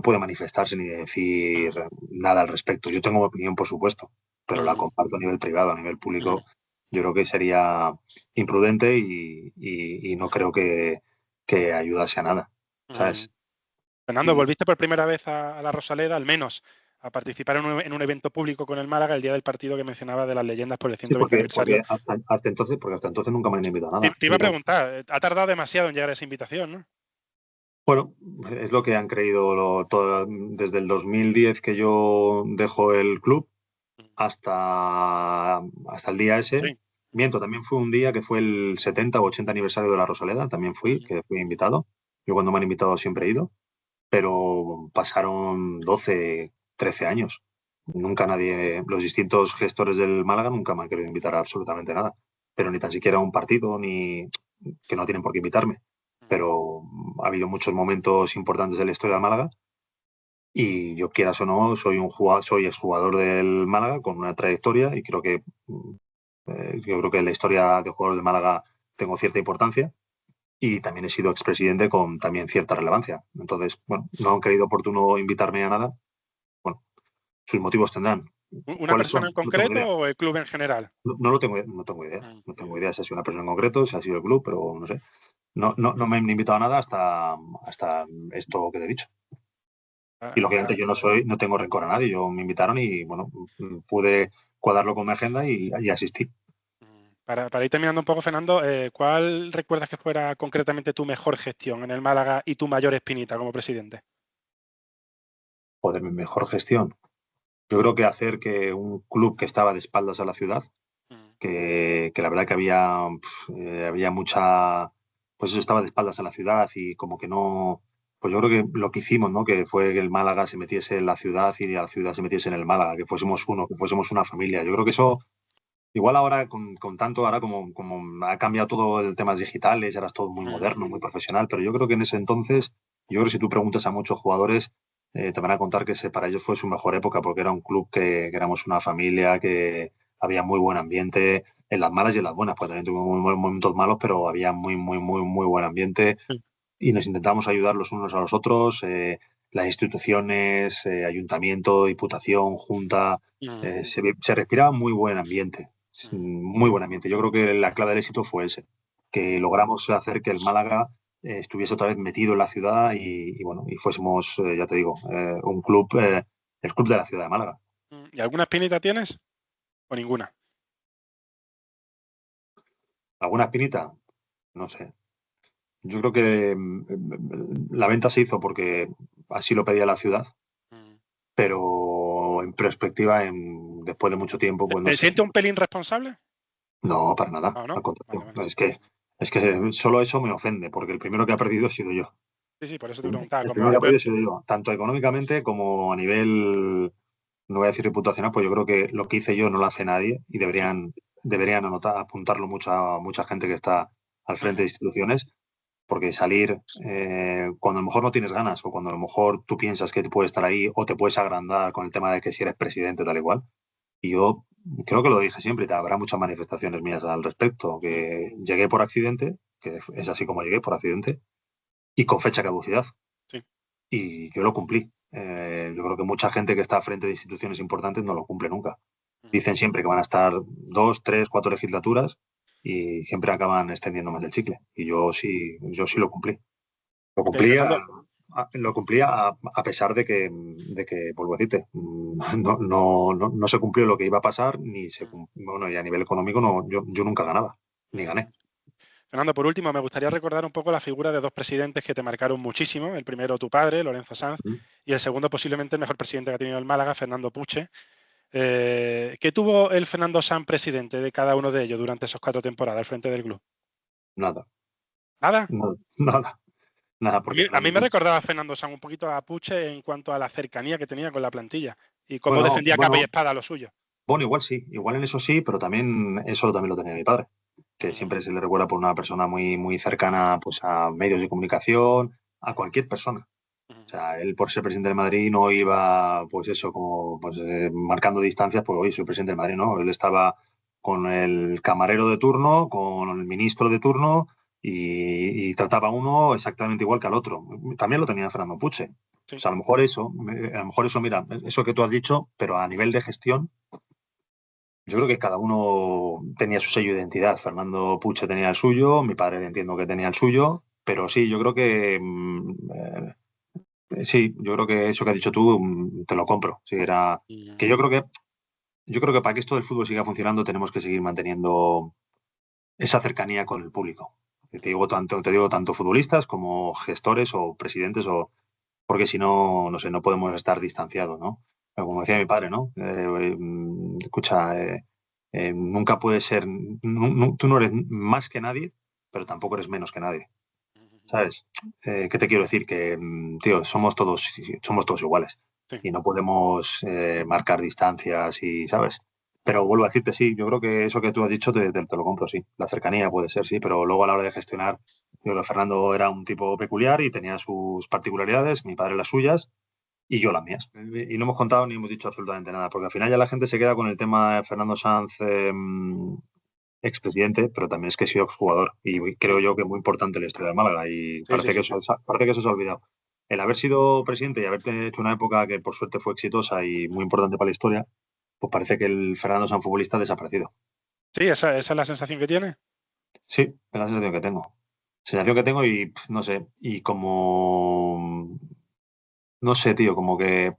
puede manifestarse ni decir nada al respecto. Yo tengo mi opinión, por supuesto, pero la comparto a nivel privado, a nivel público. Yo creo que sería imprudente y no creo que ayudase a nada, ¿sabes? Fernando, volviste por primera vez a la Rosaleda, al menos a participar en un evento público con el Málaga el día del partido que mencionaba de las leyendas por el 120 aniversario. Porque hasta entonces nunca me han invitado a nada. Te iba a preguntar, ha tardado demasiado en llegar a esa invitación, ¿no? Bueno, es lo que han creído desde el 2010 que yo dejo el club hasta el día ese. Sí. Miento, también fue un día que fue el 70 o 80 aniversario de la Rosaleda, también que fui invitado. Yo cuando me han invitado siempre he ido, pero pasaron 12, 13 años. Nunca nadie, los distintos gestores del Málaga nunca me han querido invitar a absolutamente nada, pero ni tan siquiera a un partido, ni que no tienen por qué invitarme. Pero ha habido muchos momentos importantes de la historia del Málaga y yo, quieras o no, soy exjugador del Málaga con una trayectoria y creo que yo creo que en la historia de jugadores del Málaga tengo cierta importancia y también he sido expresidente con también cierta relevancia. Entonces, bueno, no han querido oportuno invitarme a nada. Bueno, sus motivos tendrán. ¿Una persona en concreto o el club en general? No tengo idea. No tengo idea si ha sido una persona en concreto, si ha sido el club, pero no sé. No me han invitado a nada hasta esto que te he dicho. Y lógicamente yo no tengo rencor a nadie. Yo me invitaron y bueno, pude cuadrarlo con mi agenda y asistí. Para ir terminando un poco, Fernando, ¿cuál recuerdas que fuera concretamente tu mejor gestión en el Málaga y tu mayor espinita como presidente? Joder, mi mejor gestión. Yo creo que hacer que un club que estaba de espaldas a la ciudad, que la verdad que había mucha... Pues eso, estaba de espaldas a la ciudad y como que no... Pues yo creo que lo que hicimos, ¿no? Que fue que el Málaga se metiese en la ciudad y la ciudad se metiese en el Málaga, que fuésemos uno, que fuésemos una familia. Yo creo que eso... Igual ahora, con tanto, ahora como ha cambiado todo el temas digitales, ahora es todo muy moderno, muy profesional, pero yo creo que en ese entonces, yo creo que si tú preguntas a muchos jugadores, te van a contar que para ellos fue su mejor época, porque era un club que éramos una familia, que había muy buen ambiente, en las malas y en las buenas, pues también tuvimos momentos malos, pero había muy, muy, muy, muy buen ambiente y nos intentamos ayudar los unos a los otros, las instituciones, ayuntamiento, diputación, junta, se respiraba muy buen ambiente. Muy buen ambiente. Yo creo que la clave del éxito fue ese, que logramos hacer que el Málaga estuviese otra vez metido en la ciudad y bueno, y fuésemos, ya te digo, un club, el club de la ciudad de Málaga. ¿Y alguna espinita tienes o ninguna? ¿Alguna espinita? No sé. Yo creo que la venta se hizo porque así lo pedía la ciudad, pero en perspectiva, después de mucho tiempo... Pues, ¿Te sientes un pelín responsable? No, para nada. ¿No? Al contrario. Vale. Es que solo eso me ofende, porque el primero que ha perdido he sido yo. Sí, por eso te preguntaba. El primer apoyo, sí, digo, tanto económicamente como a nivel, no voy a decir reputacional, pues yo creo que lo que hice yo no lo hace nadie y deberían apuntarlo mucha gente que está al frente de instituciones, porque salir cuando a lo mejor no tienes ganas o cuando a lo mejor tú piensas que te puedes estar ahí o te puedes agrandar con el tema de que si eres presidente tal igual. Y yo creo que lo dije siempre y habrá muchas manifestaciones mías al respecto, que llegué por accidente, que es así como llegué, por accidente, y con fecha de caducidad. Sí. Y yo lo cumplí. Yo creo que mucha gente que está al frente de instituciones importantes no lo cumple nunca. Dicen siempre que van a estar 2, 3, 4 legislaturas y siempre acaban extendiendo más el chicle. Y yo sí lo cumplí. Lo cumplía a pesar de que, vuelvo a decirte, no se cumplió lo que iba a pasar, y a nivel económico yo nunca ganaba, ni gané. Fernando, por último, me gustaría recordar un poco la figura de dos presidentes que te marcaron muchísimo. El primero, tu padre, Lorenzo Sanz, y el segundo, posiblemente el mejor presidente que ha tenido el Málaga, Fernando Puche. ¿Qué tuvo el Fernando Sanz presidente de cada uno de ellos durante esas 4 temporadas al frente del club? Nada. ¿Nada? Nada, porque a mí me recordaba a Fernando Sanz un poquito a Puche en cuanto a la cercanía que tenía con la plantilla y cómo defendía capa y espada lo suyo. Bueno, igual sí, igual en eso sí, pero también eso también lo tenía mi padre, que siempre se le recuerda por una persona muy, muy cercana, pues, a medios de comunicación, a cualquier persona. O sea, él por ser presidente de Madrid no iba, pues eso, como pues, marcando distancias, pues hoy soy presidente de Madrid, ¿no? Él estaba con el camarero de turno, con el ministro de turno y trataba a uno exactamente igual que al otro. También lo tenía Fernando Puche. Sí. O sea, a lo mejor eso, mira, eso que tú has dicho, pero a nivel de gestión, yo creo que cada uno tenía su sello de identidad. Fernando Puche tenía el suyo, mi padre entiendo que tenía el suyo, pero sí, yo creo que sí, yo creo que eso que has dicho tú te lo compro. Sí, que yo creo que para que esto del fútbol siga funcionando tenemos que seguir manteniendo esa cercanía con el público. Te digo tanto futbolistas como gestores o presidentes, porque si no, no sé, no podemos estar distanciados, ¿no? Como decía mi padre, ¿no? Escucha, nunca puedes ser, tú no eres más que nadie, pero tampoco eres menos que nadie. ¿Sabes? ¿Qué te quiero decir? Que, tío, somos todos iguales. Sí. Y no podemos marcar distancias y, ¿sabes? Pero vuelvo a decirte, sí, yo creo que eso que tú has dicho te lo compro, sí. La cercanía puede ser, sí, pero luego a la hora de gestionar, yo creo que Fernando era un tipo peculiar y tenía sus particularidades, mi padre las suyas y yo las mías. Y no hemos contado ni hemos dicho absolutamente nada, porque al final ya la gente se queda con el tema de Fernando Sanz, expresidente, pero también es que he sido exjugador y creo yo que es muy importante la historia de Málaga y parece que eso se ha olvidado. El haber sido presidente y haberte hecho una época que por suerte fue exitosa y muy importante para la historia, pues parece que el Fernando Sanz futbolista ha desaparecido. Sí, esa es la sensación que tiene. Sí, es la sensación que tengo. Y no sé, y como no sé, tío, como que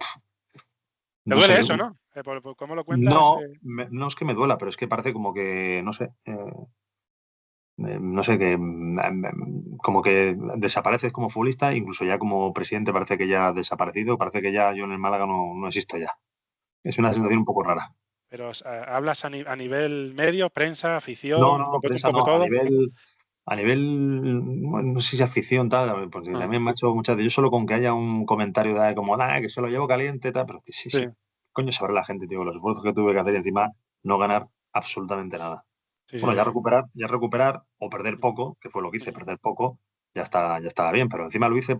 ¿Te duele eso, no? ¿Por cómo lo cuentas? No es que me duela, pero es que parece como que, no sé, que como que desapareces como futbolista, incluso ya como presidente parece que ya ha desaparecido, parece que ya yo en el Málaga no existo ya. Es una sensación un poco rara. Pero ¿hablas a nivel medio, prensa, afición? No, prensa un poco no, todo? A nivel, bueno, no sé si afición, tal, pues también me ha hecho muchas veces. Yo solo con que haya un comentario de como, que se lo llevo caliente, tal, pero sí. Coño, sabrá la gente, tío, los esfuerzos que tuve que hacer y encima no ganar absolutamente nada. Ya recuperar o perder poco, que fue lo que hice, perder poco, ya estaba bien, pero encima lo hice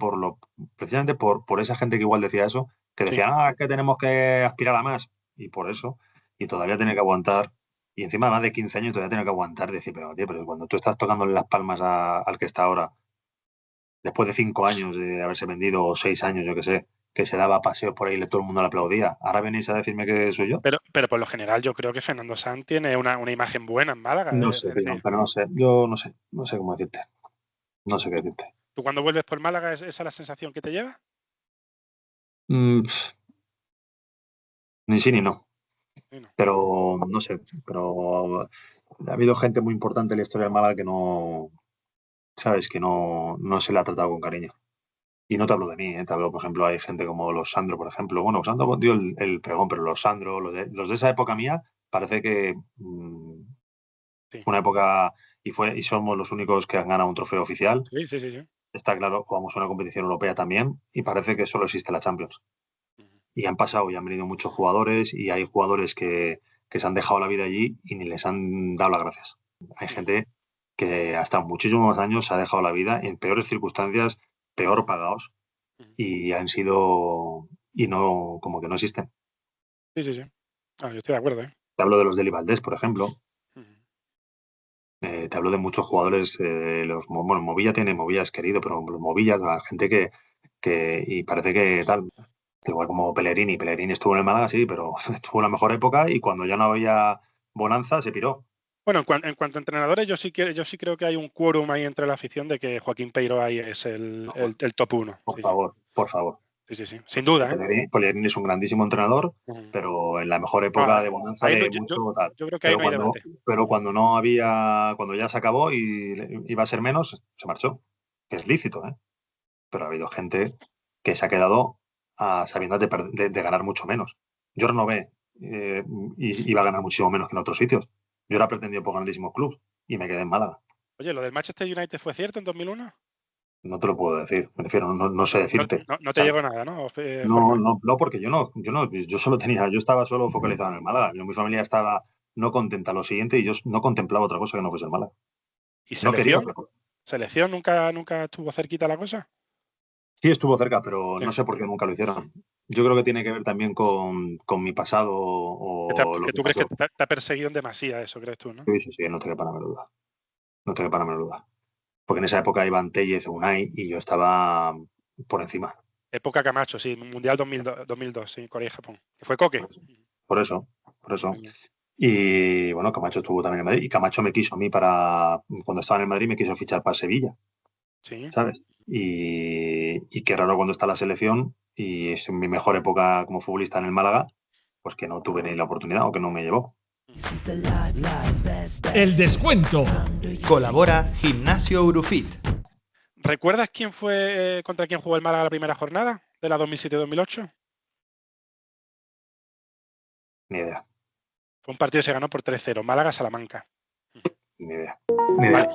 precisamente por esa gente que igual decía eso, que decía, que tenemos que aspirar a más, y por eso, y todavía tenía que aguantar, y encima más de 15 años todavía tenía que aguantar, decir, pero cuando tú estás tocándole las palmas al que está ahora, después de 5 años de haberse vendido, o 6 años, yo qué sé, que se daba paseos por ahí y todo el mundo le aplaudía. ¿Ahora venís a decirme que soy yo? Pero por lo general yo creo que Fernando Sanz tiene una imagen buena en Málaga. No sé, pero no sé. Yo no sé cómo decirte. No sé qué decirte. ¿Tú cuando vuelves por Málaga es esa la sensación que te lleva? Ni sí ni no. Pero no sé. Pero ha habido gente muy importante en la historia de Málaga que no, sabes, que no se le ha tratado con cariño. Y no te hablo de mí, te hablo, por ejemplo, hay gente como los Sandro, por ejemplo. Bueno, Sandro dio el pregón, pero los Sandro, los de esa época mía, parece que una época y somos los únicos que han ganado un trofeo oficial. Sí. está claro, jugamos una competición europea también y parece que solo existe la Champions. Y han pasado y han venido muchos jugadores y hay jugadores que se han dejado la vida allí y ni les han dado las gracias. Hay gente que hasta muchísimos años se ha dejado la vida en peores circunstancias, peor pagados, y han sido, y no, como que no existen. Sí. Yo estoy de acuerdo, ¿eh? Te hablo de los Deli Valdés, por ejemplo. Te hablo de muchos jugadores, Movilla es querido, pero los Movilla, la gente que y parece que tal, igual como Pellegrini estuvo en el Málaga, sí, pero estuvo en la mejor época y cuando ya no había bonanza se piró. Bueno, en cuanto a entrenadores, yo sí creo que hay un quórum ahí entre la afición de que Joaquín Peiro ahí es el top 1. Por favor. Sí, sin duda. Pellegrini es un grandísimo entrenador, pero en la mejor época de bonanza de mucho tal. Yo creo que ahí no hay debate. Pero cuando ya se acabó y iba a ser menos, se marchó. Que es lícito, ¿eh? Pero ha habido gente que se ha quedado a sabiendas de ganar mucho menos. Yo renové y iba a ganar muchísimo menos que en otros sitios. Yo era pretendido por grandísimos clubes y me quedé en Málaga. Oye, ¿lo del Manchester United fue cierto en 2001? No te lo puedo decir, me refiero, no sé decirte. No te llegó nada, ¿no? No, porque yo estaba solo focalizado en el Málaga. Mi familia estaba no contenta lo siguiente y yo no contemplaba otra cosa que no fuese el Málaga. ¿Y selección? ¿Selección nunca estuvo cerquita la cosa? Sí, estuvo cerca, pero no sé por qué nunca lo hicieron. Yo creo que tiene que ver también con mi pasado ¿Tú crees que te ha perseguido en demasía eso, crees tú, no? Sí, no te quepa la menor duda. Porque en esa época iban Tellez, Unai y yo estaba por encima. Época Camacho, sí, Mundial 2002, sí, Corea y Japón. Que fue Coque. Por eso. Y bueno, Camacho estuvo también en Madrid y Camacho me quiso a mí cuando estaba en el Madrid me quiso fichar para Sevilla. Sí. ¿Sabes? Y qué raro cuando está la selección y es mi mejor época como futbolista en el Málaga, pues que no tuve ni la oportunidad o que no me llevó. El descuento. Colabora Gimnasio Urufit. ¿Recuerdas contra quién jugó el Málaga la primera jornada de la 2007-2008? Ni idea. Fue un partido que se ganó por 3-0, Málaga-Salamanca. Ni idea. Vale.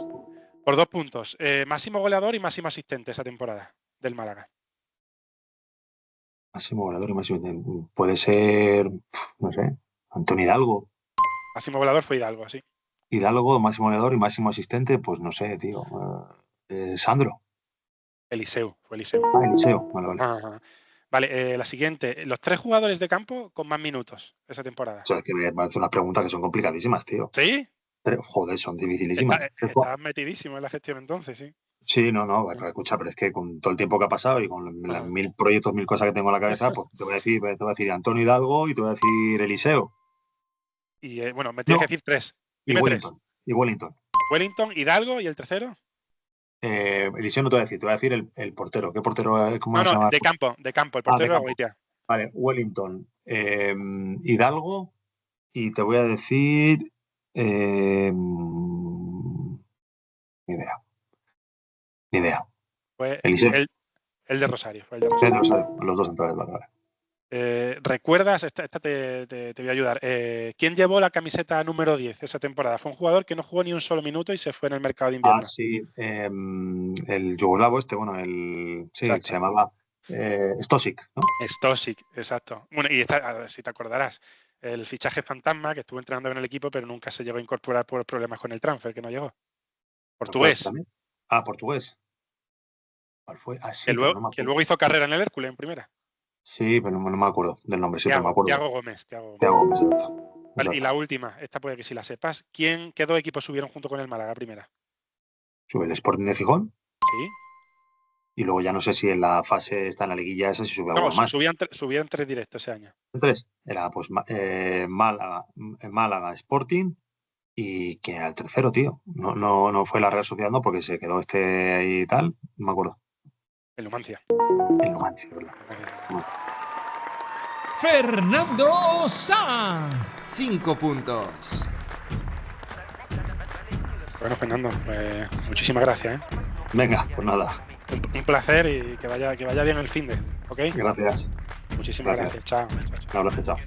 Por 2 puntos. Máximo goleador y máximo asistente esa temporada del Málaga. Máximo goleador y máximo... Puede ser, no sé, Antonio Hidalgo. Máximo goleador fue Hidalgo, sí. Hidalgo, máximo goleador y máximo asistente, pues no sé, tío. Sandro. Eliseu, fue Eliseu. Eliseu, vale. Ajá. Vale, la siguiente. Los 3 jugadores de campo con más minutos esa temporada. O sea, es que me hace unas preguntas que son complicadísimas, tío. ¿Sí? Joder, son dificilísimas. Estás metidísimo en la gestión entonces, sí. Sí, no, escucha, pero es que con todo el tiempo que ha pasado y con las 1000 proyectos, 1000 cosas que tengo en la cabeza, pues te voy a decir Antonio Hidalgo y te voy a decir Eliseu. Y bueno, me tienes que decir 3. Dime 3. Y Wellington. Wellington, Hidalgo y el tercero. Eliseu no te voy a decir el portero. ¿Qué portero es? ¿Cómo se llama? De campo, el portero de Goitia. Vale, Wellington, Hidalgo y te voy a decir ni idea. Pues Eliseu. El de Rosario. Los dos centrales, vale. ¿Recuerdas? Esta te voy a ayudar. ¿Quién llevó la camiseta número 10 esa temporada? Fue un jugador que no jugó ni un solo minuto y se fue en el mercado de invierno. Sí. El yugoslavo se llamaba Stosic, ¿no? Stosic, exacto. Bueno, y a ver si te acordarás, el fichaje fantasma que estuvo entrenando en el equipo, pero nunca se llegó a incorporar por problemas con el transfer, que no llegó. Portugués. Portugués. ¿Cuál fue? Que luego hizo carrera en el Hércules en primera. Sí, pero no me acuerdo del nombre. Sí, pero me acuerdo. Tiago Gómez. Vale, y la última, esta puede que si la sepas. ¿Qué 2 equipos subieron junto con el Málaga primera? Sube el Sporting de Gijón. Sí. Y luego ya no sé si en la fase está en la liguilla esa si sube algo más. Subían 3 directos ese año. 3. Era pues Málaga, Sporting y que era el tercero, tío. No fue la Real Sociedad, no, porque se quedó ahí y tal. No me acuerdo. El Numancia, ¿verdad? Fernando Sanz. 5 puntos. Bueno, Fernando, pues muchísimas gracias. Venga, pues nada. Un placer y que vaya bien el finde, ¿ok? Gracias. Muchísimas gracias. Chao. Un abrazo, chao.